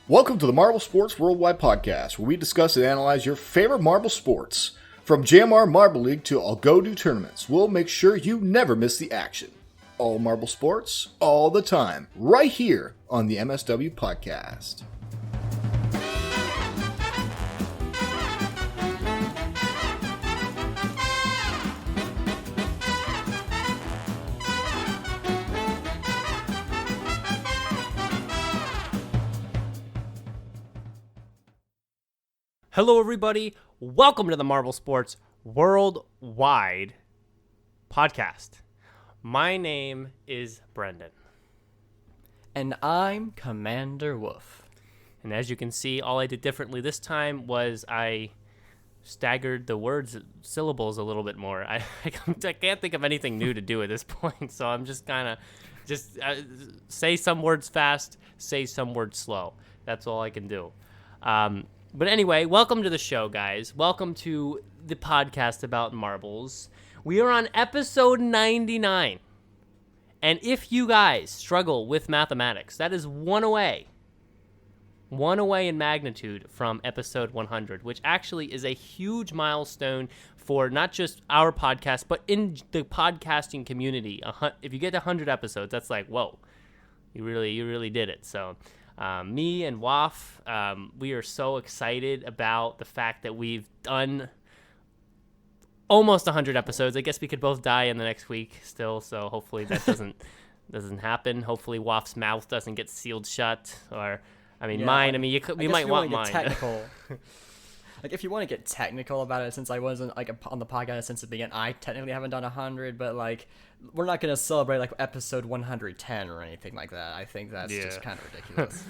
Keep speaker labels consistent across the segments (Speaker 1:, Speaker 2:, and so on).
Speaker 1: Welcome to the Marble Sports Worldwide Podcast, where we discuss and analyze your favorite marble sports. From JMR Marble League to Algodu tournaments, we'll make sure you never miss the action. All marble sports, all the time, right here on the MSW Podcast.
Speaker 2: Hello, everybody. Welcome to the Marble Sports Worldwide Podcast. My name is Brendan.
Speaker 3: And I'm Commander Wolf.
Speaker 2: And as you can see, all I did differently this time was I staggered the syllables a little bit more. I can't think of anything new to do at this point, so I'm just kind of say some words fast, say some words slow. That's all I can do. But anyway, welcome to the show, guys. Welcome to the podcast about marbles. We are on episode 99. And if you guys struggle with mathematics, that is one away in magnitude from episode 100, which actually is a huge milestone for not just our podcast, but in the podcasting community. If you get to 100 episodes, that's like, whoa, you really did it. So me and Waf, we are so excited about the fact that we've done almost 100 episodes. I guess we could both die in the next week still, so hopefully that doesn't happen. Hopefully Waf's mouth doesn't get sealed shut, or mine. We might want mine.
Speaker 3: Technical. Like, if you want to get technical about it, since I wasn't on the podcast since the beginning, I technically haven't done 100, but we're not gonna celebrate episode 110 or anything like that. I think that's just kind of ridiculous.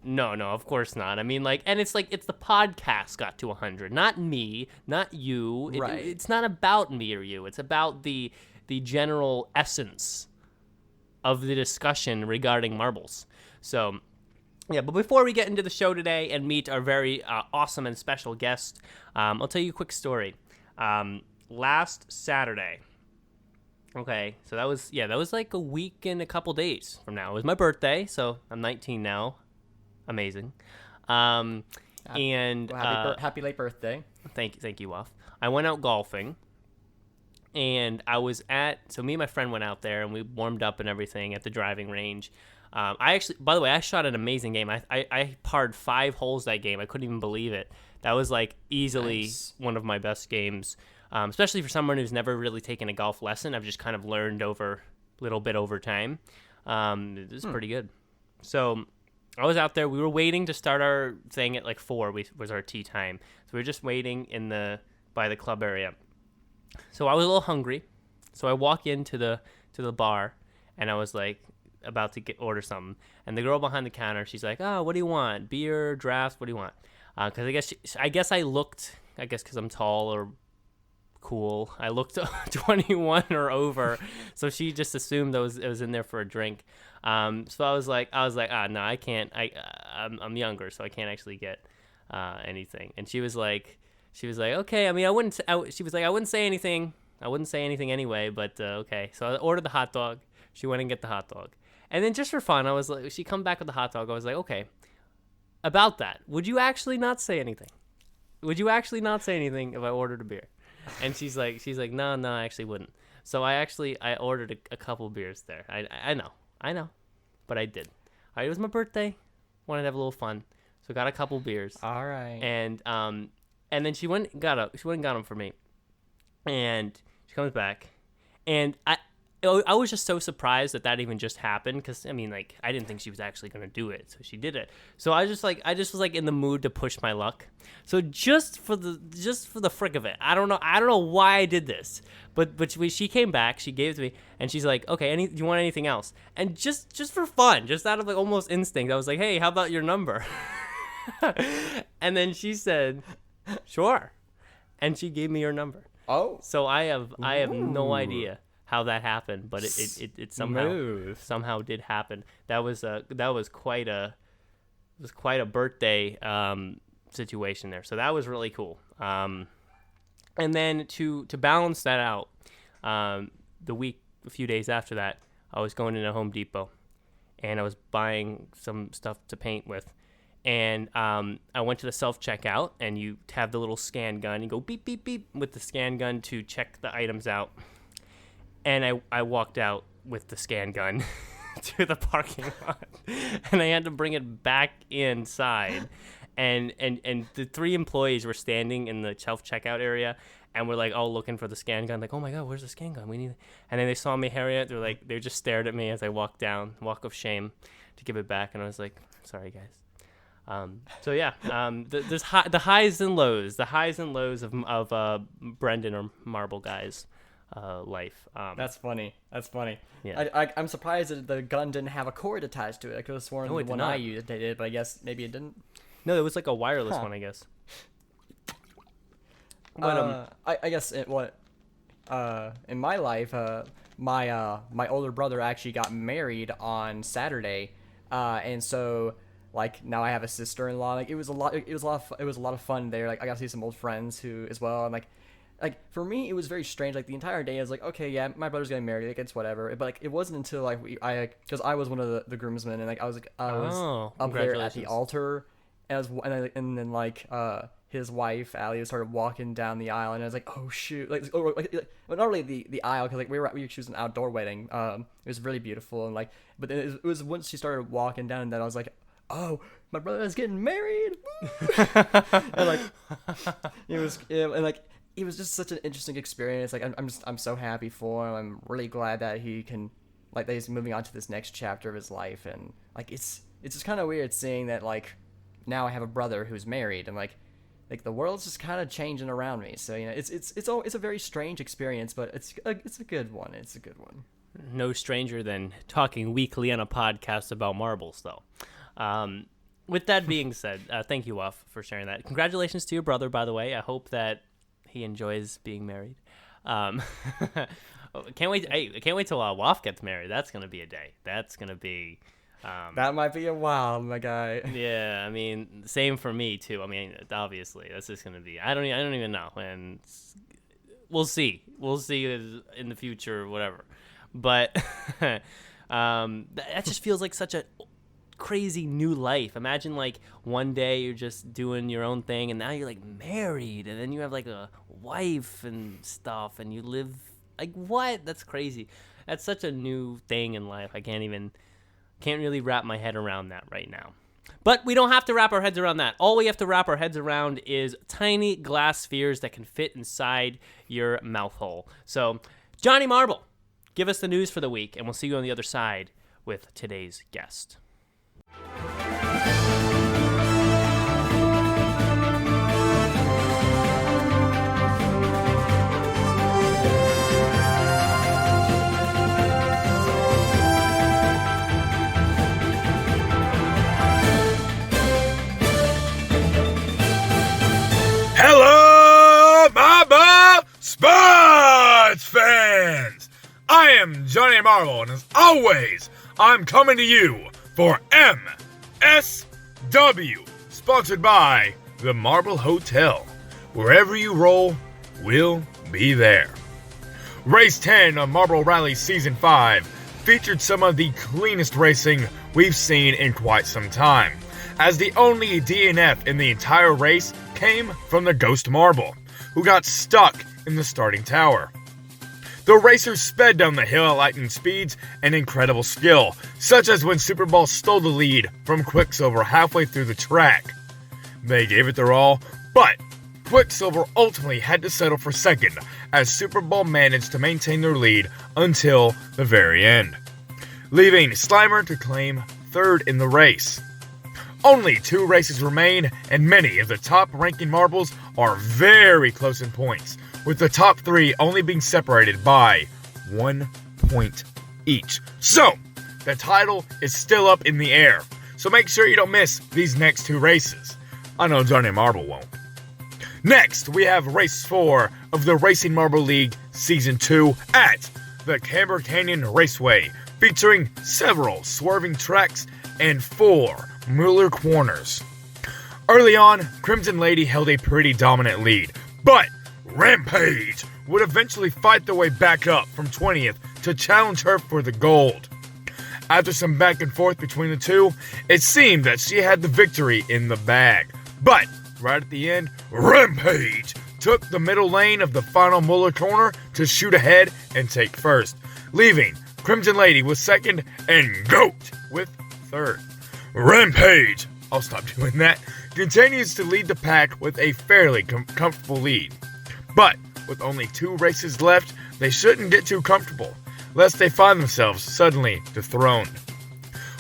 Speaker 2: No, of course not. And it's the podcast got to 100, not me, not you.
Speaker 3: Right.
Speaker 2: It's not about me or you. It's about the general essence of the discussion regarding marbles. So, yeah, but before we get into the show today and meet our very awesome and special guest, I'll tell you a quick story. Last Saturday, okay, so that was like a week and a couple days from now. It was my birthday, so I'm 19 now. Amazing. Happy
Speaker 3: late birthday.
Speaker 2: Thank you, Waf. I went out golfing, and so me and my friend went out there, and we warmed up and everything at the driving range. By the way, I shot an amazing game. I parred 5 holes that game. I couldn't even believe it. That was easily one of my best games, especially for someone who's never really taken a golf lesson. I've just kind of learned over a little bit over time. It was pretty good. So I was out there. We were waiting to start our thing at 4 was our tee time. So we were just waiting by the club area. So I was a little hungry. So I walk into the bar, and I was about to order something, and the girl behind the counter, she's like, "Oh, what do you want? Beer, draft? What do you want?" Because I guess because I'm tall or cool, I looked 21 or over, so she just assumed it was in there for a drink. So I was like, no, I can't. I'm younger, so I can't actually get anything. And she was like, okay. I wouldn't say anything. I wouldn't say anything anyway, but okay. So I ordered the hot dog. She went and get the hot dog. And then just for fun, I was like, she come back with the hot dog. I was like, okay, about that, would you actually not say anything? Would you actually not say anything if I ordered a beer? And she's like, no, I actually wouldn't. So I ordered a couple beers there. I know, but I did. It was my birthday. Wanted to have a little fun. So I got a couple beers.
Speaker 3: All right.
Speaker 2: And then she went and got them for me. And she comes back, and I was just so surprised that even just happened, because I didn't think she was actually going to do it, so she did it. So I just was in the mood to push my luck. So just for the frick of it, I don't know why I did this, but she came back, she gave it to me, and she's like, okay, do you want anything else? And just for fun, just out of almost instinct, I was like, hey, how about your number? And then she said, sure, and she gave me her number.
Speaker 3: Oh,
Speaker 2: so I have no idea how that happened, but it somehow did happen. That was quite a birthday situation there. So that was really cool. And then to balance that out, a few days after that, I was going into Home Depot, and I was buying some stuff to paint with, And I went to the self-checkout, and you have the little scan gun. You go beep, beep, beep with the scan gun to check the items out. And I walked out with the scan gun to the parking lot. And I had to bring it back inside. And the 3 employees were standing in the self-checkout area, and we're like all looking for the scan gun. Like, oh my God, where's the scan gun? We need it. And then they saw me carry it. They just stared at me as I walked down, walk of shame, to give it back. And I was like, sorry, guys. So yeah, the highs and lows of Brendan or Marble Guy's life.
Speaker 3: That's funny.
Speaker 2: Yeah.
Speaker 3: I'm surprised that the gun didn't have a cord attached to it. I could have sworn the one I used they did, but I guess maybe it didn't.
Speaker 2: No, it was like a wireless one, I guess. But
Speaker 3: I guess in my life, my older brother actually got married on Saturday, and so like now I have a sister-in-law. Like it was a lot of fun there. Like I got to see some old friends who as well, and like for me it was very strange. Like the entire day I was like, okay, yeah, my brother's getting married, like it's whatever. But like it wasn't until like because I was one of the groomsmen, and like I was up there at the altar, and then like his wife Allie started walking down the aisle, and I was like, oh shoot, well, not really the aisle, because like she was an outdoor wedding. It was really beautiful, and like, but it was once she started walking down that I was like, oh, my brother is getting married. And like it was just such an interesting experience. Like I'm so happy for him. I'm really glad that he can, like, that he's moving on to this next chapter of his life. And like it's just kind of weird seeing that like now I have a brother who's married, and like the world's just kind of changing around me. So it's a very strange experience, but it's a good one. It's a good one.
Speaker 2: No stranger than talking weekly on a podcast about marbles, though. With that being said, thank you, Wuff, for sharing that. Congratulations to your brother, by the way. I hope that he enjoys being married. Can't wait. Hey, I can't wait till Wuff gets married. That's gonna be a day. That's gonna be.
Speaker 3: That might be a while, my guy.
Speaker 2: Yeah, I mean, same for me too. I mean, obviously, that's just gonna be. I don't even know, and we'll see. We'll see in the future, whatever. But that just feels like such a crazy new life. Imagine like one day you're just doing your own thing, and now you're like married, and then you have like a wife and stuff, and you live like, what? That's crazy. That's such a new thing in life. I can't really wrap my head around that right now. But we don't have to wrap our heads around that. All we have to wrap our heads around is tiny glass spheres that can fit inside your mouth hole. So, Johnny Marble, give us the news for the week, and we'll see you on the other side with today's guest.
Speaker 4: Hello, Marble sports fans! I am Johnny Marble, and as always, I'm coming to you for MSW, sponsored by the Marble Hotel. Wherever you roll, we'll be there. Race 10 of Marble Rally Season 5 featured some of the cleanest racing we've seen in quite some time, as the only DNF in the entire race came from the Ghost Marble, who got stuck in the starting tower. The racers sped down the hill at lightning speeds and incredible skill, such as when Superball stole the lead from Quicksilver halfway through the track. They gave it their all, but Quicksilver ultimately had to settle for second, as Superball managed to maintain their lead until the very end, leaving Slimer to claim third in the race. Only 2 races remain, and many of the top-ranking marbles are very close in points, with the top 3 only being separated by 1 point each. So, the title is still up in the air, so make sure you don't miss these next 2 races. I know Johnny Marble won't. Next, we have Race 4 of the Racing Marble League Season 2 at the Camber Canyon Raceway, featuring several swerving tracks and 4 Mueller corners. Early on, Crimson Lady held a pretty dominant lead, but Rampage would eventually fight their way back up from 20th to challenge her for the gold. After some back and forth between the two, it seemed that she had the victory in the bag. But right at the end, Rampage took the middle lane of the final Muller corner to shoot ahead and take first, leaving Crimson Lady with second and Goat with third. Rampage, I'll stop doing that, continues to lead the pack with a fairly comfortable lead. But with only 2 races left, they shouldn't get too comfortable, lest they find themselves suddenly dethroned.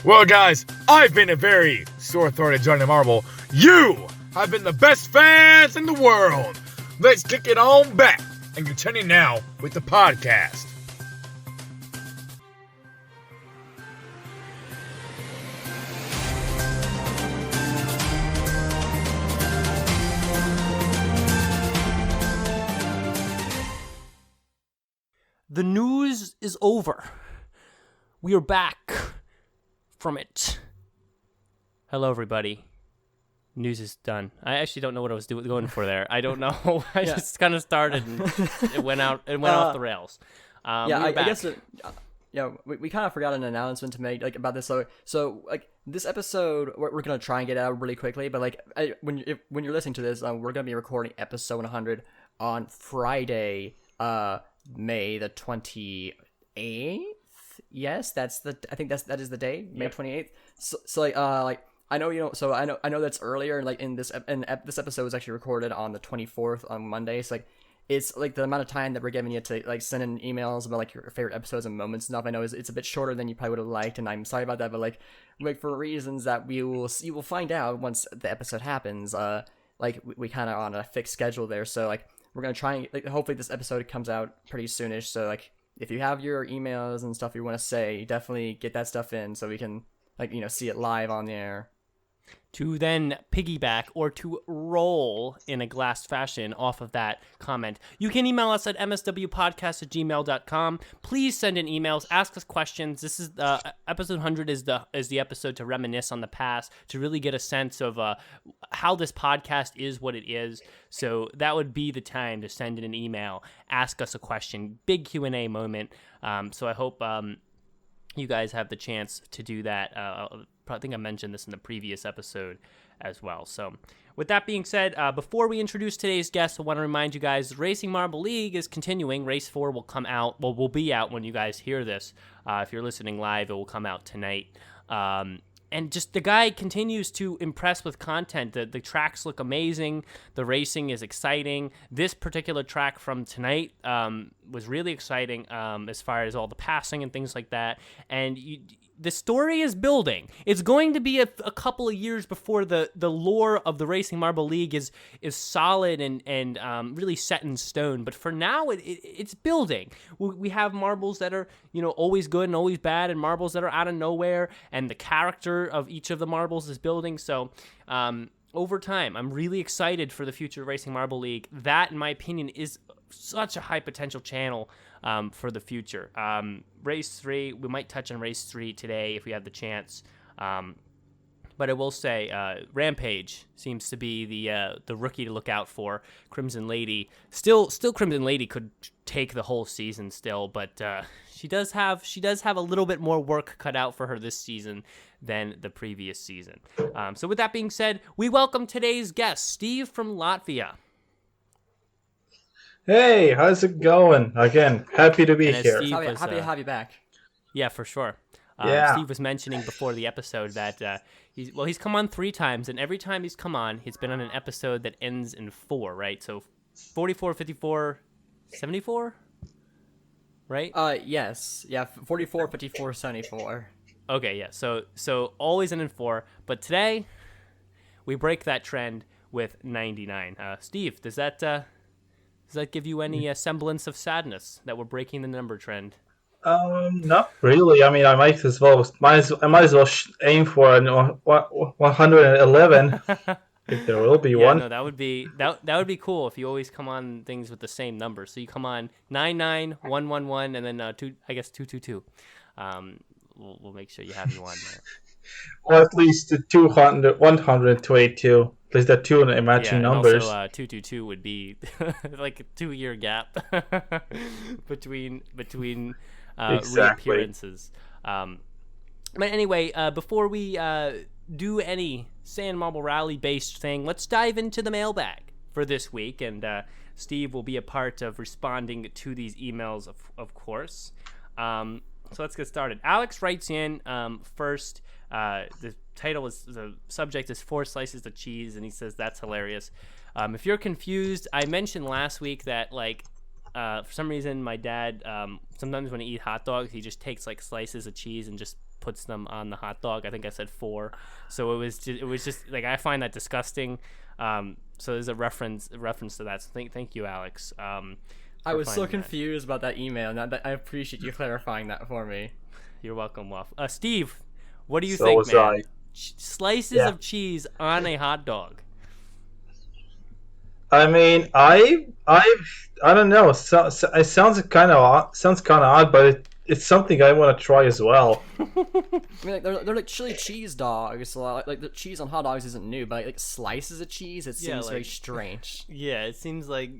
Speaker 4: Well, guys, I've been a very sore-throated Johnny Marble. You have been the best fans in the world. Let's kick it on back and continue now with the podcast.
Speaker 2: The news is over. We are back from it. Hello, everybody. News is done. I actually don't know what I was going for there. I don't know. I just kind of started and it went out. It went off the rails.
Speaker 3: I guess. We kind of forgot an announcement to make about this. So this episode, we're gonna try and get it out really quickly. But when you're listening to this, we're gonna be recording episode 100 on Friday, May the 28th. Yes, I think that is the day, May 28th. So I know I know that's earlier. This episode was actually recorded on the 24th on Monday. So it's the amount of time that we're giving you to send in emails about your favorite episodes and moments and stuff. I know it's a bit shorter than you probably would have liked, and I'm sorry about that. But for reasons that you will find out once the episode happens. We kind of on a fixed schedule there. So we're gonna try and hopefully this episode comes out pretty soonish. So if you have your emails and stuff you want to say, definitely get that stuff in so we can see it live on the air.
Speaker 2: To then piggyback or to roll in a glass fashion off of that comment, you can email us at mswpodcast@gmail.com. Please send in emails, ask us questions. This is episode 100 is the episode to reminisce on the past, to really get a sense of how this podcast is what it is. So that would be the time to send in an email, ask us a question, big Q&A moment. So I hope you guys have the chance to do that. I think I mentioned this in the previous episode as well. So with that being said, before we introduce today's guest, I want to remind you guys, Racing Marble League is continuing. Race 4 will come out, will be out when you guys hear this. If you're listening live, it will come out tonight. And just the guy continues to impress with content. The tracks look amazing. The racing is exciting. This particular track from tonight was really exciting as far as all the passing and things like that. And the story is building. It's going to be a couple of years before the lore of the Racing Marble League is solid and really set in stone. But for now, it's building. We have marbles that are always good and always bad, and marbles that are out of nowhere, and the character of each of the marbles is building. So over time, I'm really excited for the future of Racing Marble League. That, in my opinion, is such a high potential channel for the future. Race 3, we might touch on Race 3 today if we have the chance. But I will say, Rampage seems to be the rookie to look out for. Crimson Lady, still Crimson Lady could take the whole season still, but she does have a little bit more work cut out for her this season than the previous season. So with that being said, we welcome today's guest, Steve from Latvia.
Speaker 5: Hey, how's it going? Again, happy to be here.
Speaker 3: Happy to have you back.
Speaker 2: Yeah, for sure.
Speaker 5: Yeah.
Speaker 2: Steve was mentioning before the episode that he's come on 3 times, and every time he's come on, he's been on an episode that ends in 4, right? So 44, 54, 74, right?
Speaker 3: Yes. Yeah, 44, 54, 74.
Speaker 2: Okay, yeah. So always in 4, but today we break that trend with 99. Steve, does that give you any semblance of sadness that we're breaking the number trend?
Speaker 5: Not really. I mean, I might as well aim for 111 if there will be one.
Speaker 2: No, that would be cool if you always come on things with the same number. So you come on 99, 111, and then 222. We'll make sure you have you on there.
Speaker 5: Or at least 200, 122. At least that 2 matching numbers.
Speaker 2: Also, 222 would be like a 2-year gap between
Speaker 5: Exactly.
Speaker 2: reappearances. But anyway, before we do any Sand Marble Rally based thing, let's dive into the mailbag for this week, and Steve will be a part of responding to these emails, of course. So let's get started. Alex writes in first. The subject is 4 slices of cheese, and he says that's hilarious. If you're confused, I mentioned last week that for some reason my dad sometimes when he eats hot dogs, he just takes like slices of cheese and just puts them on the hot dog. I think I said 4, so it was just like, I find that disgusting. So there's a reference to that. So thank you, Alex.
Speaker 3: I was so confused about that email, and I appreciate you clarifying that for me.
Speaker 2: You're welcome, Waff. Steve, what do you think, man? Slices of cheese on a hot dog.
Speaker 5: I mean, I don't know. It sounds kind of odd, but it's something I want to try as well.
Speaker 3: I mean, they're like chili cheese dogs. So like the cheese on hot dogs isn't new, but like slices of cheese, it seems very strange.
Speaker 2: Yeah, it seems like.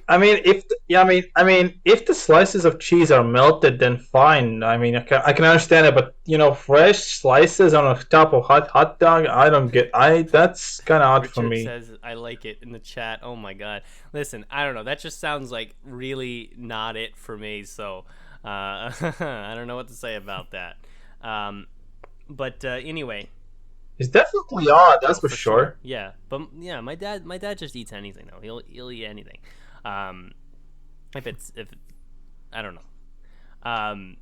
Speaker 5: I mean, if the slices of cheese are melted, then fine. I mean, I can understand it, but fresh slices on the top of hot dog, I don't get. That's kind of odd for me.
Speaker 2: Richard says I like it in the chat. Oh my god! Listen, I don't know. That just sounds like really not it for me. So. I don't know what to say about that. But anyway,
Speaker 5: it's definitely odd. That's for sure.
Speaker 2: Yeah, but yeah, my dad just eats anything though. He'll eat anything. If I don't know.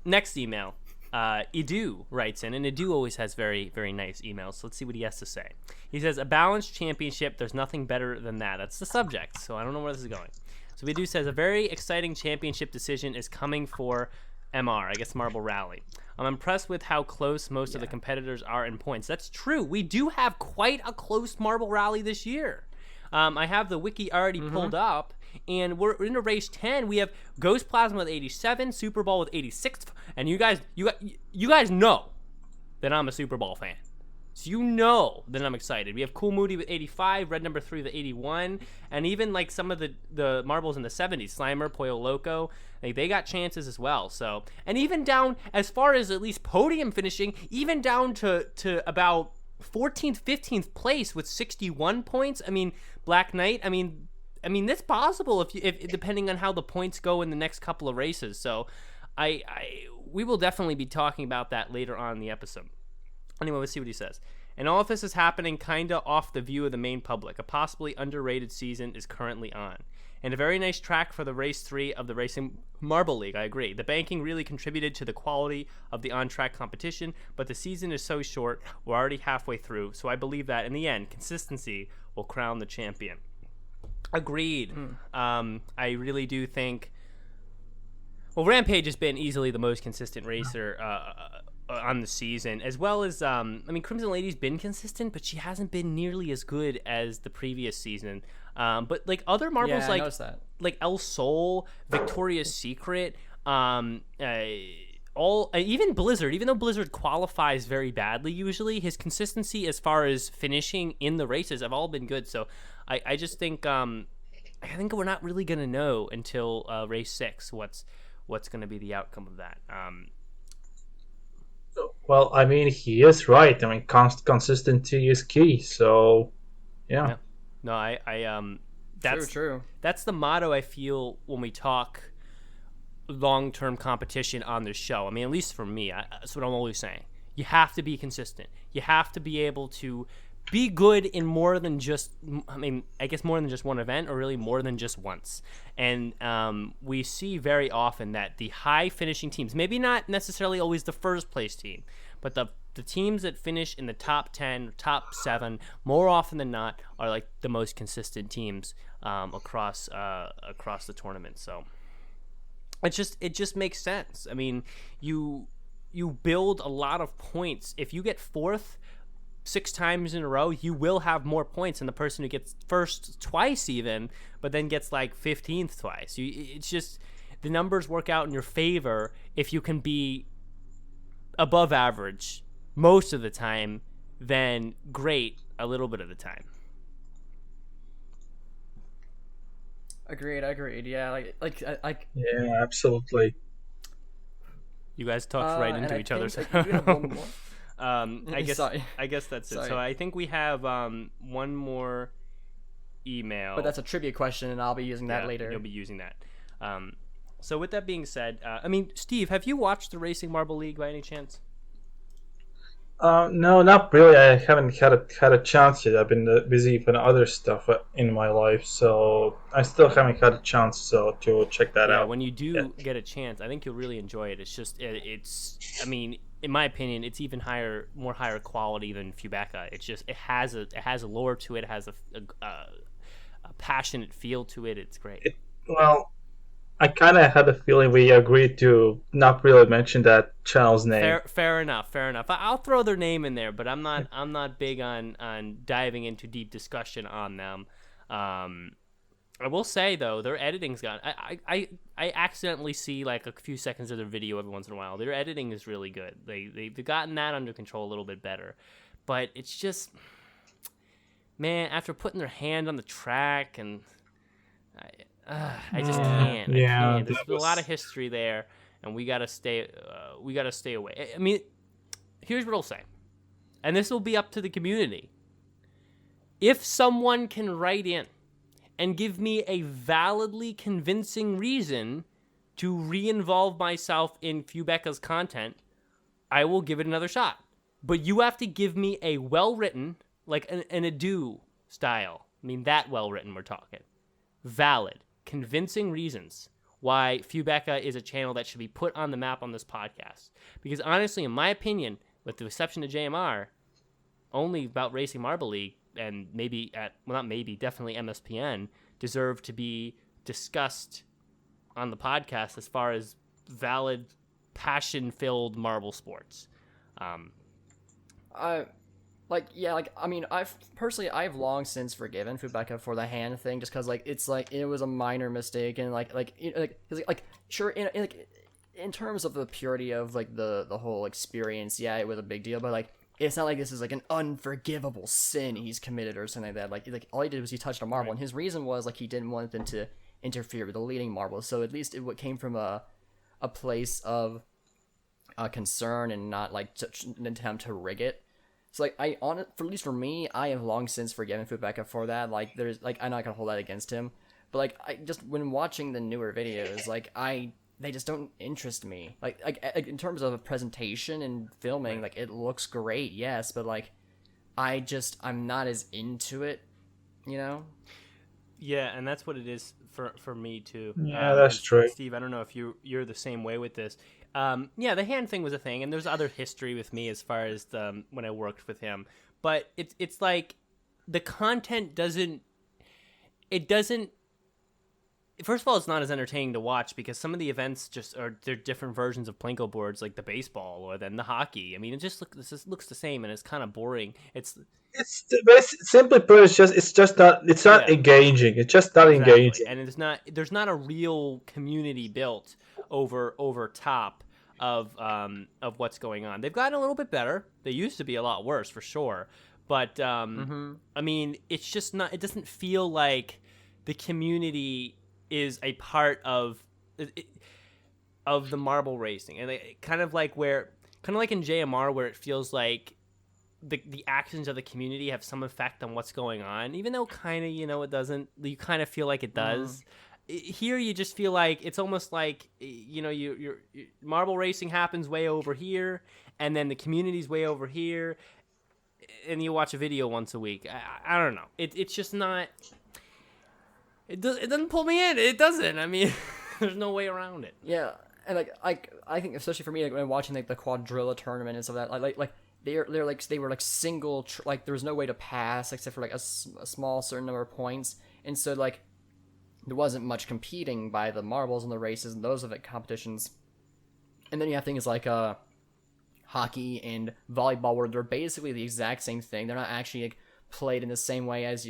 Speaker 2: Next email. Edu writes in, and Edu always has very, very nice emails. So let's see what he has to say. He says, a balanced championship, there's nothing better than that. That's the subject, so I don't know where this is going. So Edu says, a very exciting championship decision is coming for MR, I guess Marble Rally. I'm impressed with how close most of the competitors are in points. That's true. We do have quite a close Marble Rally this year. I have the wiki already pulled up, and we're in a race 10. We have Ghost Plasma with 87, Super Bowl with 86, and you guys know that I'm a Super Bowl fan. So you know that I'm excited. We have Cool Moody with 85, Red Number 3 with 81, and even like some of the marbles in the 70s, Slimer, Pollo Loco, they got chances as well. So, and even down as far as at least podium finishing, even down to about 14th, 15th place with 61 points. I mean, Black Knight. I mean, that's possible if depending on how the points go in the next couple of races. So, we will definitely be talking about that later on in the episode. Anyway, let's see what he says. And all of this is happening kinda off the view of the main public. A possibly underrated season is currently on. And a very nice track for the race 3 of the Racing Marble League, I agree. The banking really contributed to the quality of the on-track competition, but the season is so short, we're already halfway through, so I believe that in the end, consistency will crown the champion. Agreed. I really do think... Well, Rampage has been easily the most consistent racer on the season, as well as Crimson Lady's been consistent, but she hasn't been nearly as good as the previous season. But like other marbles, like El Sol, Victoria's Secret, even Blizzard, even though Blizzard qualifies very badly usually, his consistency as far as finishing in the races have all been good. So I just think I think we're not really gonna know until race 6 what's going to be the outcome of that.
Speaker 5: Well, I mean, he is right. I mean, consistency is key. So, yeah.
Speaker 2: No, that's
Speaker 3: true.
Speaker 2: That's the motto I feel when we talk long-term competition on this show. I mean, at least for me, that's what I'm always saying. You have to be consistent. You have to be able to be good in more than just, I guess more than just one event, or really more than just once. And we see very often that the high finishing teams, maybe not necessarily always the first place team, but the teams that finish in the top 10, top 7, more often than not, are like the most consistent teams across the tournament. So it just makes sense. I mean, you build a lot of points. If you get 4th 6 times in a row, you will have more points than the person who gets first twice even, but then gets like 15th twice. It's just the numbers work out in your favor if you can be above average most of the time, then great a little bit of the time.
Speaker 3: Agreed. Yeah, like
Speaker 5: yeah, absolutely.
Speaker 2: You guys talked right
Speaker 3: and
Speaker 2: into
Speaker 3: I
Speaker 2: each other.
Speaker 3: think, like, you have one more. Sorry.
Speaker 2: I guess that's it.
Speaker 3: Sorry.
Speaker 2: So I think we have one more email.
Speaker 3: But that's a trivia question, and I'll be using that later.
Speaker 2: You'll be using that. So with that being said, I mean, Steve, have you watched the Racing Marble League by any chance?
Speaker 5: No, not really. I haven't had a chance yet. I've been busy with other stuff in my life, so I still haven't had a chance to check that out.
Speaker 2: When you do get a chance, I think you'll really enjoy it. It's just it's. I mean, in my opinion, it's even more higher quality than Fubeca. It's just it has a lore to it. It has a passionate feel to it. It's great.
Speaker 5: Well, I kind of had a feeling we agreed to not really mention that channel's name.
Speaker 2: Fair enough. I'll throw their name in there, but I'm not big on diving into deep discussion on them. I will say though, their editing's got. I accidentally see like a few seconds of their video every once in a while. Their editing is really good. They've gotten that under control a little bit better, but it's just, man, after putting their hand on the track and. I just can't.
Speaker 5: Yeah,
Speaker 2: There's a lot of history there, and we gotta stay away. I mean, here's what I'll say, and this will be up to the community. If someone can write in and give me a validly convincing reason to re-involve myself in Fubeca's content, I will give it another shot. But you have to give me a well-written, like an ado style. I mean, that well-written we're talking. Valid, convincing reasons why Fubeca is a channel that should be put on the map on this podcast. Because honestly, in my opinion, with the exception of JMR, only about Racing Marble League and definitely MSPN deserve to be discussed on the podcast as far as valid, passion-filled marble sports.
Speaker 3: I've long since forgiven Fubeca for the hand thing, just because it's it was a minor mistake, and in terms of the purity of the whole experience, yeah, it was a big deal, but it's not like this is an unforgivable sin he's committed or something like that. All he did was he touched a marble, and his reason was he didn't want them to interfere with the leading marble. So at least it came from a place of concern and not an attempt to rig it. So at least for me, I have long since forgiven Fubeca for that. I'm not gonna hold that against him. But I just, when watching the newer videos, they just don't interest me. In terms of presentation and filming, it looks great, yes, but I'm not as into it, you know?
Speaker 2: Yeah, and that's what it is for me too.
Speaker 5: Yeah, that's true.
Speaker 2: Steve, I don't know if you're the same way with this. The hand thing was a thing, and there's other history with me as far as when I worked with him. But it's like the content doesn't. First of all, it's not as entertaining to watch because some of the events they're different versions of Plinko boards, like the baseball or then the hockey. I mean, it just looks the same, and it's kind of boring. It's
Speaker 5: simply put, it's not engaging. It's just not engaging,
Speaker 2: and there's not a real community built over top of what's going on. They've gotten a little bit better. They used to be a lot worse for sure, but I mean, it's just not. It doesn't feel like the community is a part of the marble racing, and kind of like in JMR where it feels like the actions of the community have some effect on what's going on, even though kind of it doesn't. You kind of feel like it does. Here you just feel like it's almost like your marble racing happens way over here, and then the community's way over here, and you watch a video once a week. I don't know. It's just not. It doesn't pull me in. It doesn't. I mean, there's no way around it.
Speaker 3: Yeah, and I think especially for me, when watching the quadrilla tournament and stuff like that, they were single there was no way to pass except for a small certain number of points, and so there wasn't much competing by the marbles and the races and those competitions. And then you have things like hockey and volleyball where they're basically the exact same thing. They're not actually played in the same way as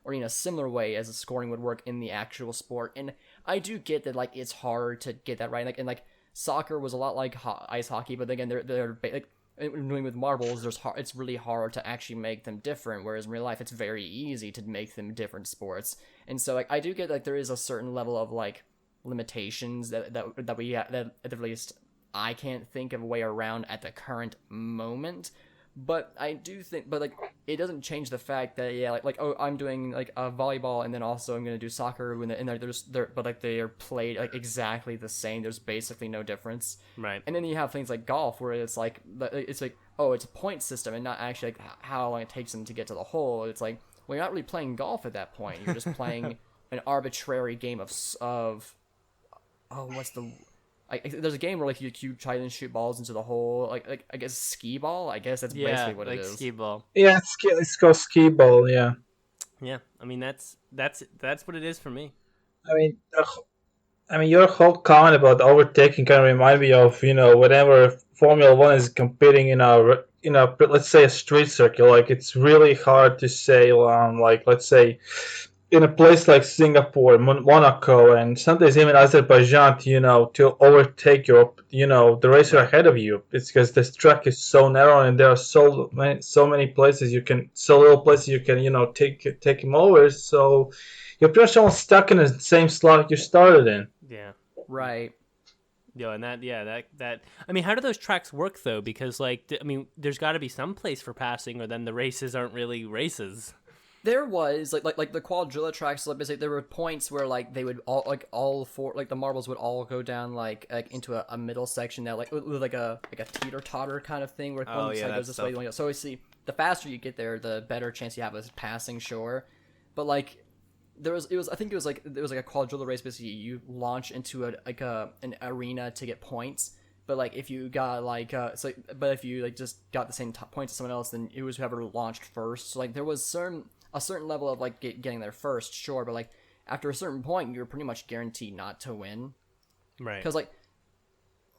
Speaker 3: or in a similar way as the scoring would work in the actual sport. And I do get that it's hard to get that right. And soccer was a lot like ice hockey, but again they're doing with marbles. It's really hard to actually make them different. Whereas in real life, it's very easy to make them different sports. And so I do get there is a certain level of limitations that we that at least I can't think of a way around at the current moment. But I do think, but like, it doesn't change the fact that oh, I'm doing like a volleyball, and then also I'm gonna do soccer, but like they are played like exactly the same. There's basically no difference.
Speaker 2: Right.
Speaker 3: And then you have things like golf, where it's like oh, it's a point system, and not actually like how long it takes them to get to the hole. It's like, well, you're not really playing golf at that point. You're just playing an arbitrary game of what's the. There's a game where like you try and shoot balls into the hole, like I guess skee ball. I guess that's basically what it is.
Speaker 2: Skee ball.
Speaker 5: Yeah, it's called skee ball. Yeah.
Speaker 2: Yeah, I mean that's what it is for me.
Speaker 5: I mean, your whole comment about overtaking kind of remind me of whenever Formula One is competing in let's say a street circuit. Like it's really hard to say, like let's say in a place like Singapore, Monaco, and sometimes even Azerbaijan, to overtake the racer ahead of you. It's because this track is so narrow, and there are so many places so little places you can, take him over. So you're pretty much almost stuck in the same slot you started in.
Speaker 2: Yeah.
Speaker 3: Right.
Speaker 2: Yo, and that. I mean, how do those tracks work though? Because there's got to be some place for passing, or then the races aren't really races.
Speaker 3: There was like the Quadrilla tracks. Like basically, there were points where like they would all four the marbles would all go down like into a middle section that with like a teeter totter kind of thing where one side goes this way. So we see the faster you get there, the better chance you have of passing. Sure, but like there was I think it was like a Quadrilla race. Basically, you launch into an arena to get points. But like if you got but if you like just got the same points as someone else, then it was whoever launched first. So like there was a certain level of like getting there first, sure, but like after a certain point, you're pretty much guaranteed not to win,
Speaker 2: right?
Speaker 3: Because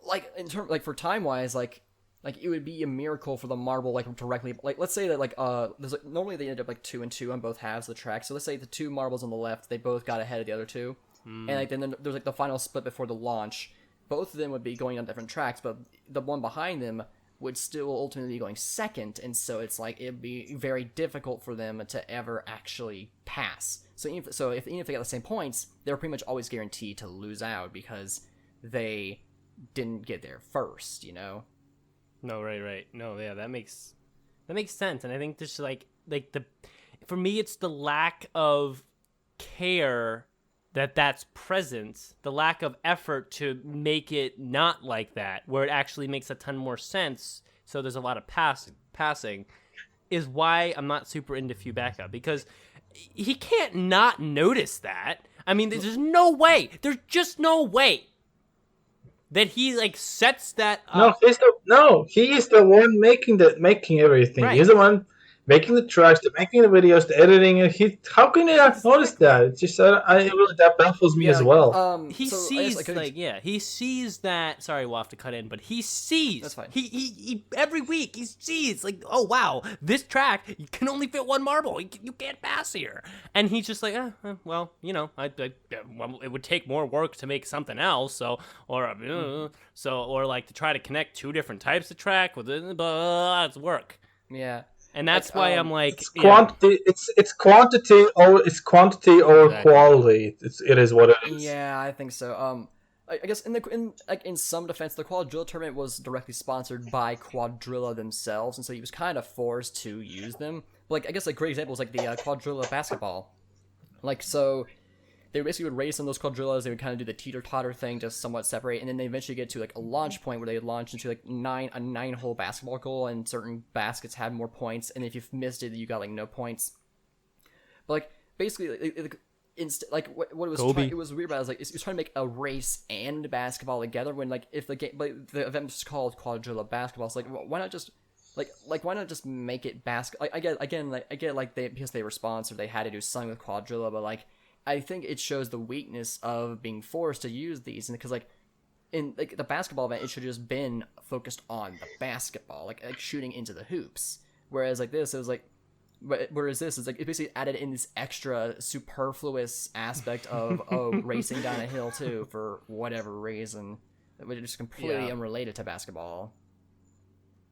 Speaker 3: like in terms for time wise, like it would be a miracle for the marble directly let's say that there's normally they end up 2-2 on both halves of the track. So let's say the two marbles on the left, they both got ahead of the other two, and then there's the final split before the launch. Both of them would be going on different tracks, but the one behind them would still ultimately be going second, and so it's like it'd be very difficult for them to ever actually pass. So even if they got the same points, they're pretty much always guaranteed to lose out because they didn't get there first.
Speaker 2: No, right. No, yeah, that makes sense, and I think this for me, it's the lack of care that's present, the lack of effort to make it not like that, where it actually makes a ton more sense. So there's a lot of passing, is why I'm not super into Fubeca, because he can't not notice that. I mean, there's no way. There's just no way that he sets that up.
Speaker 5: He is the one making everything.
Speaker 2: Right.
Speaker 5: He's the one making the tracks, making the videos, the editing. How can you not notice that? It's just that baffles me as well.
Speaker 2: He sees he sees that. Sorry, we'll have to cut in, but he sees.
Speaker 3: That's fine.
Speaker 2: He every week he sees oh wow, this track you can only fit one marble. You can't pass here, and he's just like, well, it would take more work to make something else. Or to try to connect two different types of track with it's work.
Speaker 3: Yeah.
Speaker 2: And that's why I'm like,
Speaker 5: it's quantity. It's quantity over quality. It is what it is.
Speaker 3: Yeah, I think so. I guess in some defense, the Quadrilla tournament was directly sponsored by Quadrilla themselves, and so he was kind of forced to use them. But I guess a great example is the Quadrilla basketball. So they basically would race on those Quadrillas. They would kind of do the teeter-totter thing, just somewhat separate, and then they eventually get to a launch point where they would launch into a 9-hole basketball goal, and certain baskets had more points, and if you missed it, you got no points. But basically, what it was it was weird about it was it was trying to make a race and basketball together when if the game the event was called Quadrilla basketball. So why not just why not just make it I get because they were sponsored, they had to do something with Quadrilla, but I think it shows the weakness of being forced to use these, and because in the basketball event, it should have just been focused on the basketball, shooting into the hoops. Whereas this, it was whereas this is it basically added in this extra superfluous aspect of racing down a hill too for whatever reason, which is completely unrelated to basketball.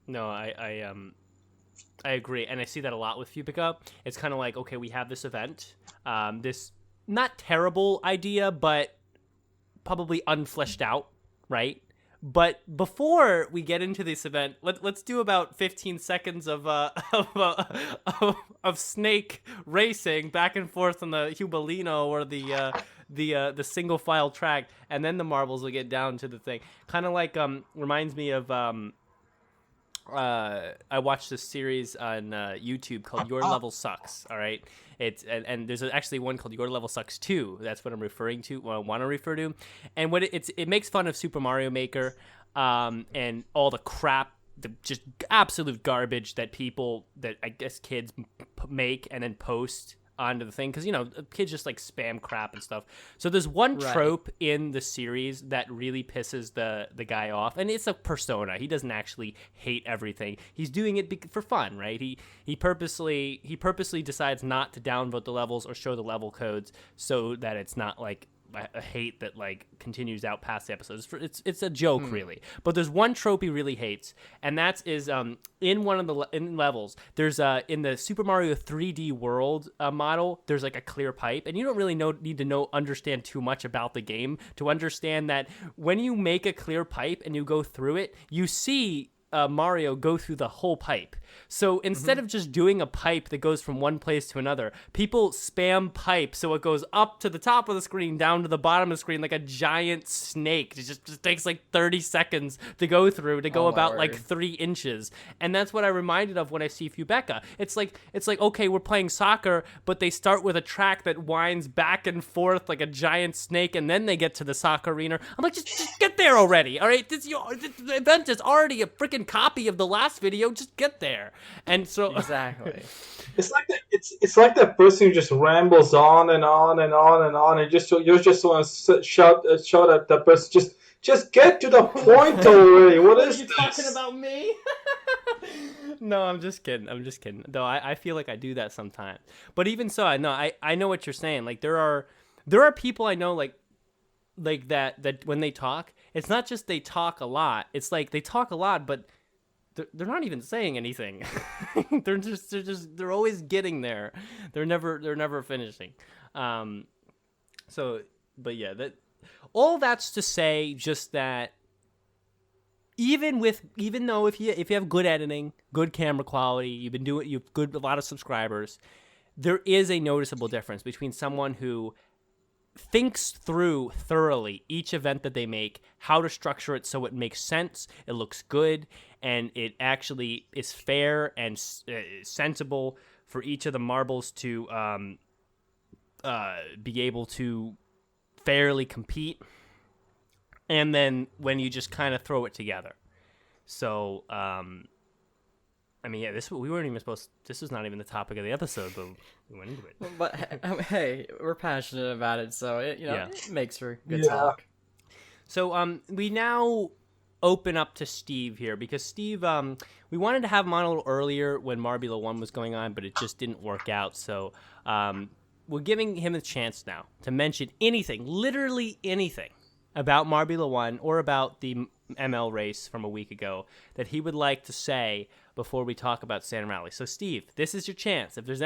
Speaker 2: No, I agree, and I see that a lot with Fubeca. It's kind of okay, we have this event, this not terrible idea, but probably unfleshed out, right? But before we get into this event, let's do about 15 seconds of snake racing back and forth on the Hubelino or the single file track, and then the marbles will get down to the thing. Kind of like reminds me of I watched this series on YouTube called Your Level Sucks. All right, it's and there's actually one called Your Level Sucks 2. That's what I'm referring to. What I want to refer to, and what it makes fun of Super Mario Maker, and all the crap, the just absolute garbage that people that I guess kids make and then post onto the thing, because kids just like spam crap and stuff. So there's one trope in the series that really pisses the guy off, and it's a persona. He doesn't actually hate everything. He's doing it for fun, right? He purposely decides not to downvote the levels or show the level codes so that it's not like a hate that like continues out past the episodes. It's a joke really. But there's one trope he really hates, and that is in one of the in levels. There's in the Super Mario 3D World model. There's like a clear pipe, and you don't really need to understand too much about the game to understand that when you make a clear pipe and you go through it, you see Mario go through the whole pipe. So instead of just doing a pipe that goes from one place to another, people spam pipe so it goes up to the top of the screen, down to the bottom of the screen like a giant snake. It just takes like 30 seconds to go through, to go about like 3 inches. And that's what I reminded of when I see Fubeca. It's like okay, we're playing soccer, but they start with a track that winds back and forth like a giant snake, and then they get to the soccer arena. I'm like, just get there already. All right, the event is already a freaking copy of the last video. Just get there. And so
Speaker 3: exactly,
Speaker 5: it's like that person who just rambles on and on and on and on, and you just want to shout at that person, just get to the point already. What is
Speaker 2: you
Speaker 5: this?
Speaker 2: talking about me? No, I'm just kidding. Though I feel like I do that sometimes. But even so, I know what you're saying. Like there are people I know like that when they talk, it's not just they talk a lot. It's like they talk a lot, but they're not even saying anything. they're always getting there. They're never finishing. But yeah, all that's to say just that even though if you have good editing, good camera quality, you've a lot of subscribers, there is a noticeable difference between someone who thinks through thoroughly each event that they make, how to structure it so it makes sense, it looks good, and it actually is fair and sensible for each of the marbles to be able to fairly compete. And then when you just kind of throw it together. So, I mean, yeah, we weren't even supposed. This was not even the topic of the episode, but we went into it.
Speaker 3: But hey, we're passionate about it, so it makes for good talk.
Speaker 2: So we now open up to Steve here, because Steve, we wanted to have him on a little earlier when Marbula 1 was going on, but it just didn't work out. So we're giving him a chance now to mention anything, literally anything, about Marbula 1 or about the ML race from a week ago that he would like to say before we talk about Sand Rally. So, Steve, this is your chance. If there's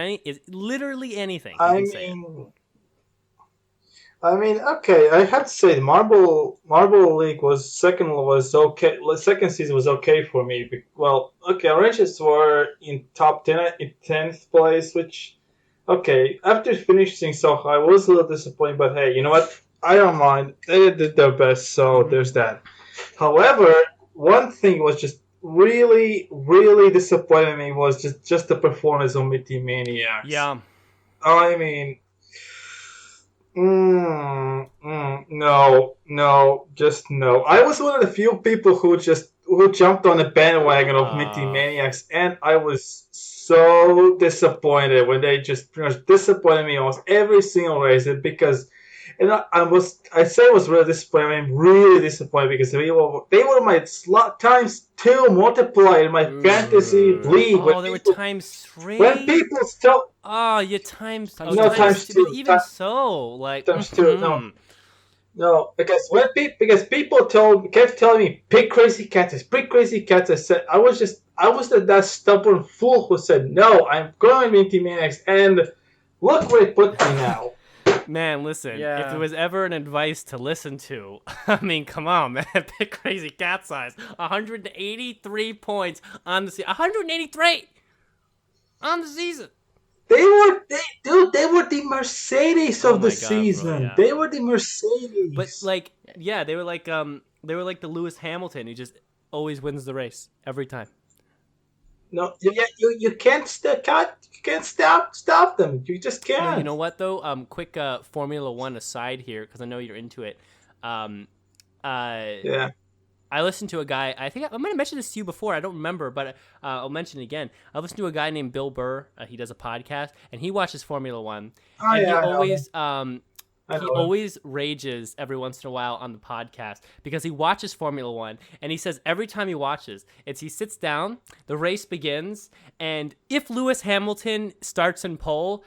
Speaker 2: literally anything, you can say it.
Speaker 5: I mean, okay, I have to say, the Marble League was okay. Second season was okay for me. Well, okay, our ranges were in top 10, in 10th place, which, okay, after finishing so high, I was a little disappointed, but hey, you know what? I don't mind. They did their best, so there's that. However, one thing was just really, really disappointing me was just the performance of Mitty Maniacs.
Speaker 2: Yeah.
Speaker 5: I mean, no, just no. I was one of the few people who jumped on the bandwagon of Mitty Maniacs, and I was so disappointed when they just pretty much disappointed me almost every single race, because. And I was really disappointed. I'm really disappointed because they were my slot times 2 multiplied in my fantasy league.
Speaker 2: Oh, they were times 3.
Speaker 5: When people still.
Speaker 2: Oh, you times.
Speaker 5: Times 2.
Speaker 2: But even so, like
Speaker 5: times 2. No, because people kept telling me pick Crazy Cats. I said I was that stubborn fool who said no. I'm going with Minty Maniacs, and look where it put me now.
Speaker 2: Man, listen, if
Speaker 3: Yeah.
Speaker 2: there was ever an advice to listen to, I mean, come on, man. Pick Crazy Cat's Eyes. 183 points on the season. 183 on the season.
Speaker 5: They were the Mercedes
Speaker 2: Oh
Speaker 5: of the
Speaker 2: my God, bro,
Speaker 5: season.
Speaker 2: yeah.
Speaker 5: They were the Mercedes.
Speaker 2: But like, yeah, they were like the Lewis Hamilton. He just always wins the race every time.
Speaker 5: No, you can't stop them. You just can't.
Speaker 2: No, you know what though? Quick Formula One aside here, because I know you're into it.
Speaker 5: Yeah.
Speaker 2: I listened to a guy. I think I might have mentioned this to you before. I don't remember, but I'll mention it again. I listened to a guy named Bill Burr. He does a podcast, and he watches Formula One.
Speaker 5: Oh,
Speaker 2: And
Speaker 5: yeah, I
Speaker 2: he
Speaker 5: know
Speaker 2: always
Speaker 5: I
Speaker 2: he
Speaker 5: know him.
Speaker 2: always rages every once in a while on the podcast because he watches Formula One, and he says every time he watches, he sits down, the race begins, and if Lewis Hamilton starts in pole,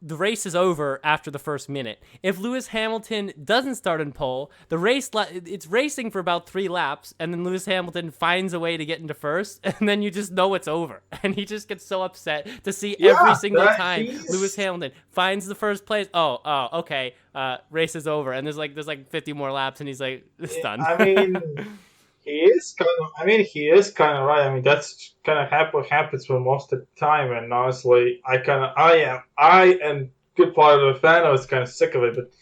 Speaker 2: the race is over after the first minute. If Lewis Hamilton doesn't start in pole, it's racing for about 3 laps, and then Lewis Hamilton finds a way to get into first, and then you just know it's over. And he just gets so upset to see every single time Lewis Hamilton finds the first place. Okay, race is over, and there's like 50 more laps, and he's like, it's done.
Speaker 5: I mean, he is kind of right. I mean, that's kind of what happens for most of the time. And honestly, I am good part of the fan. I was kind of sick of it,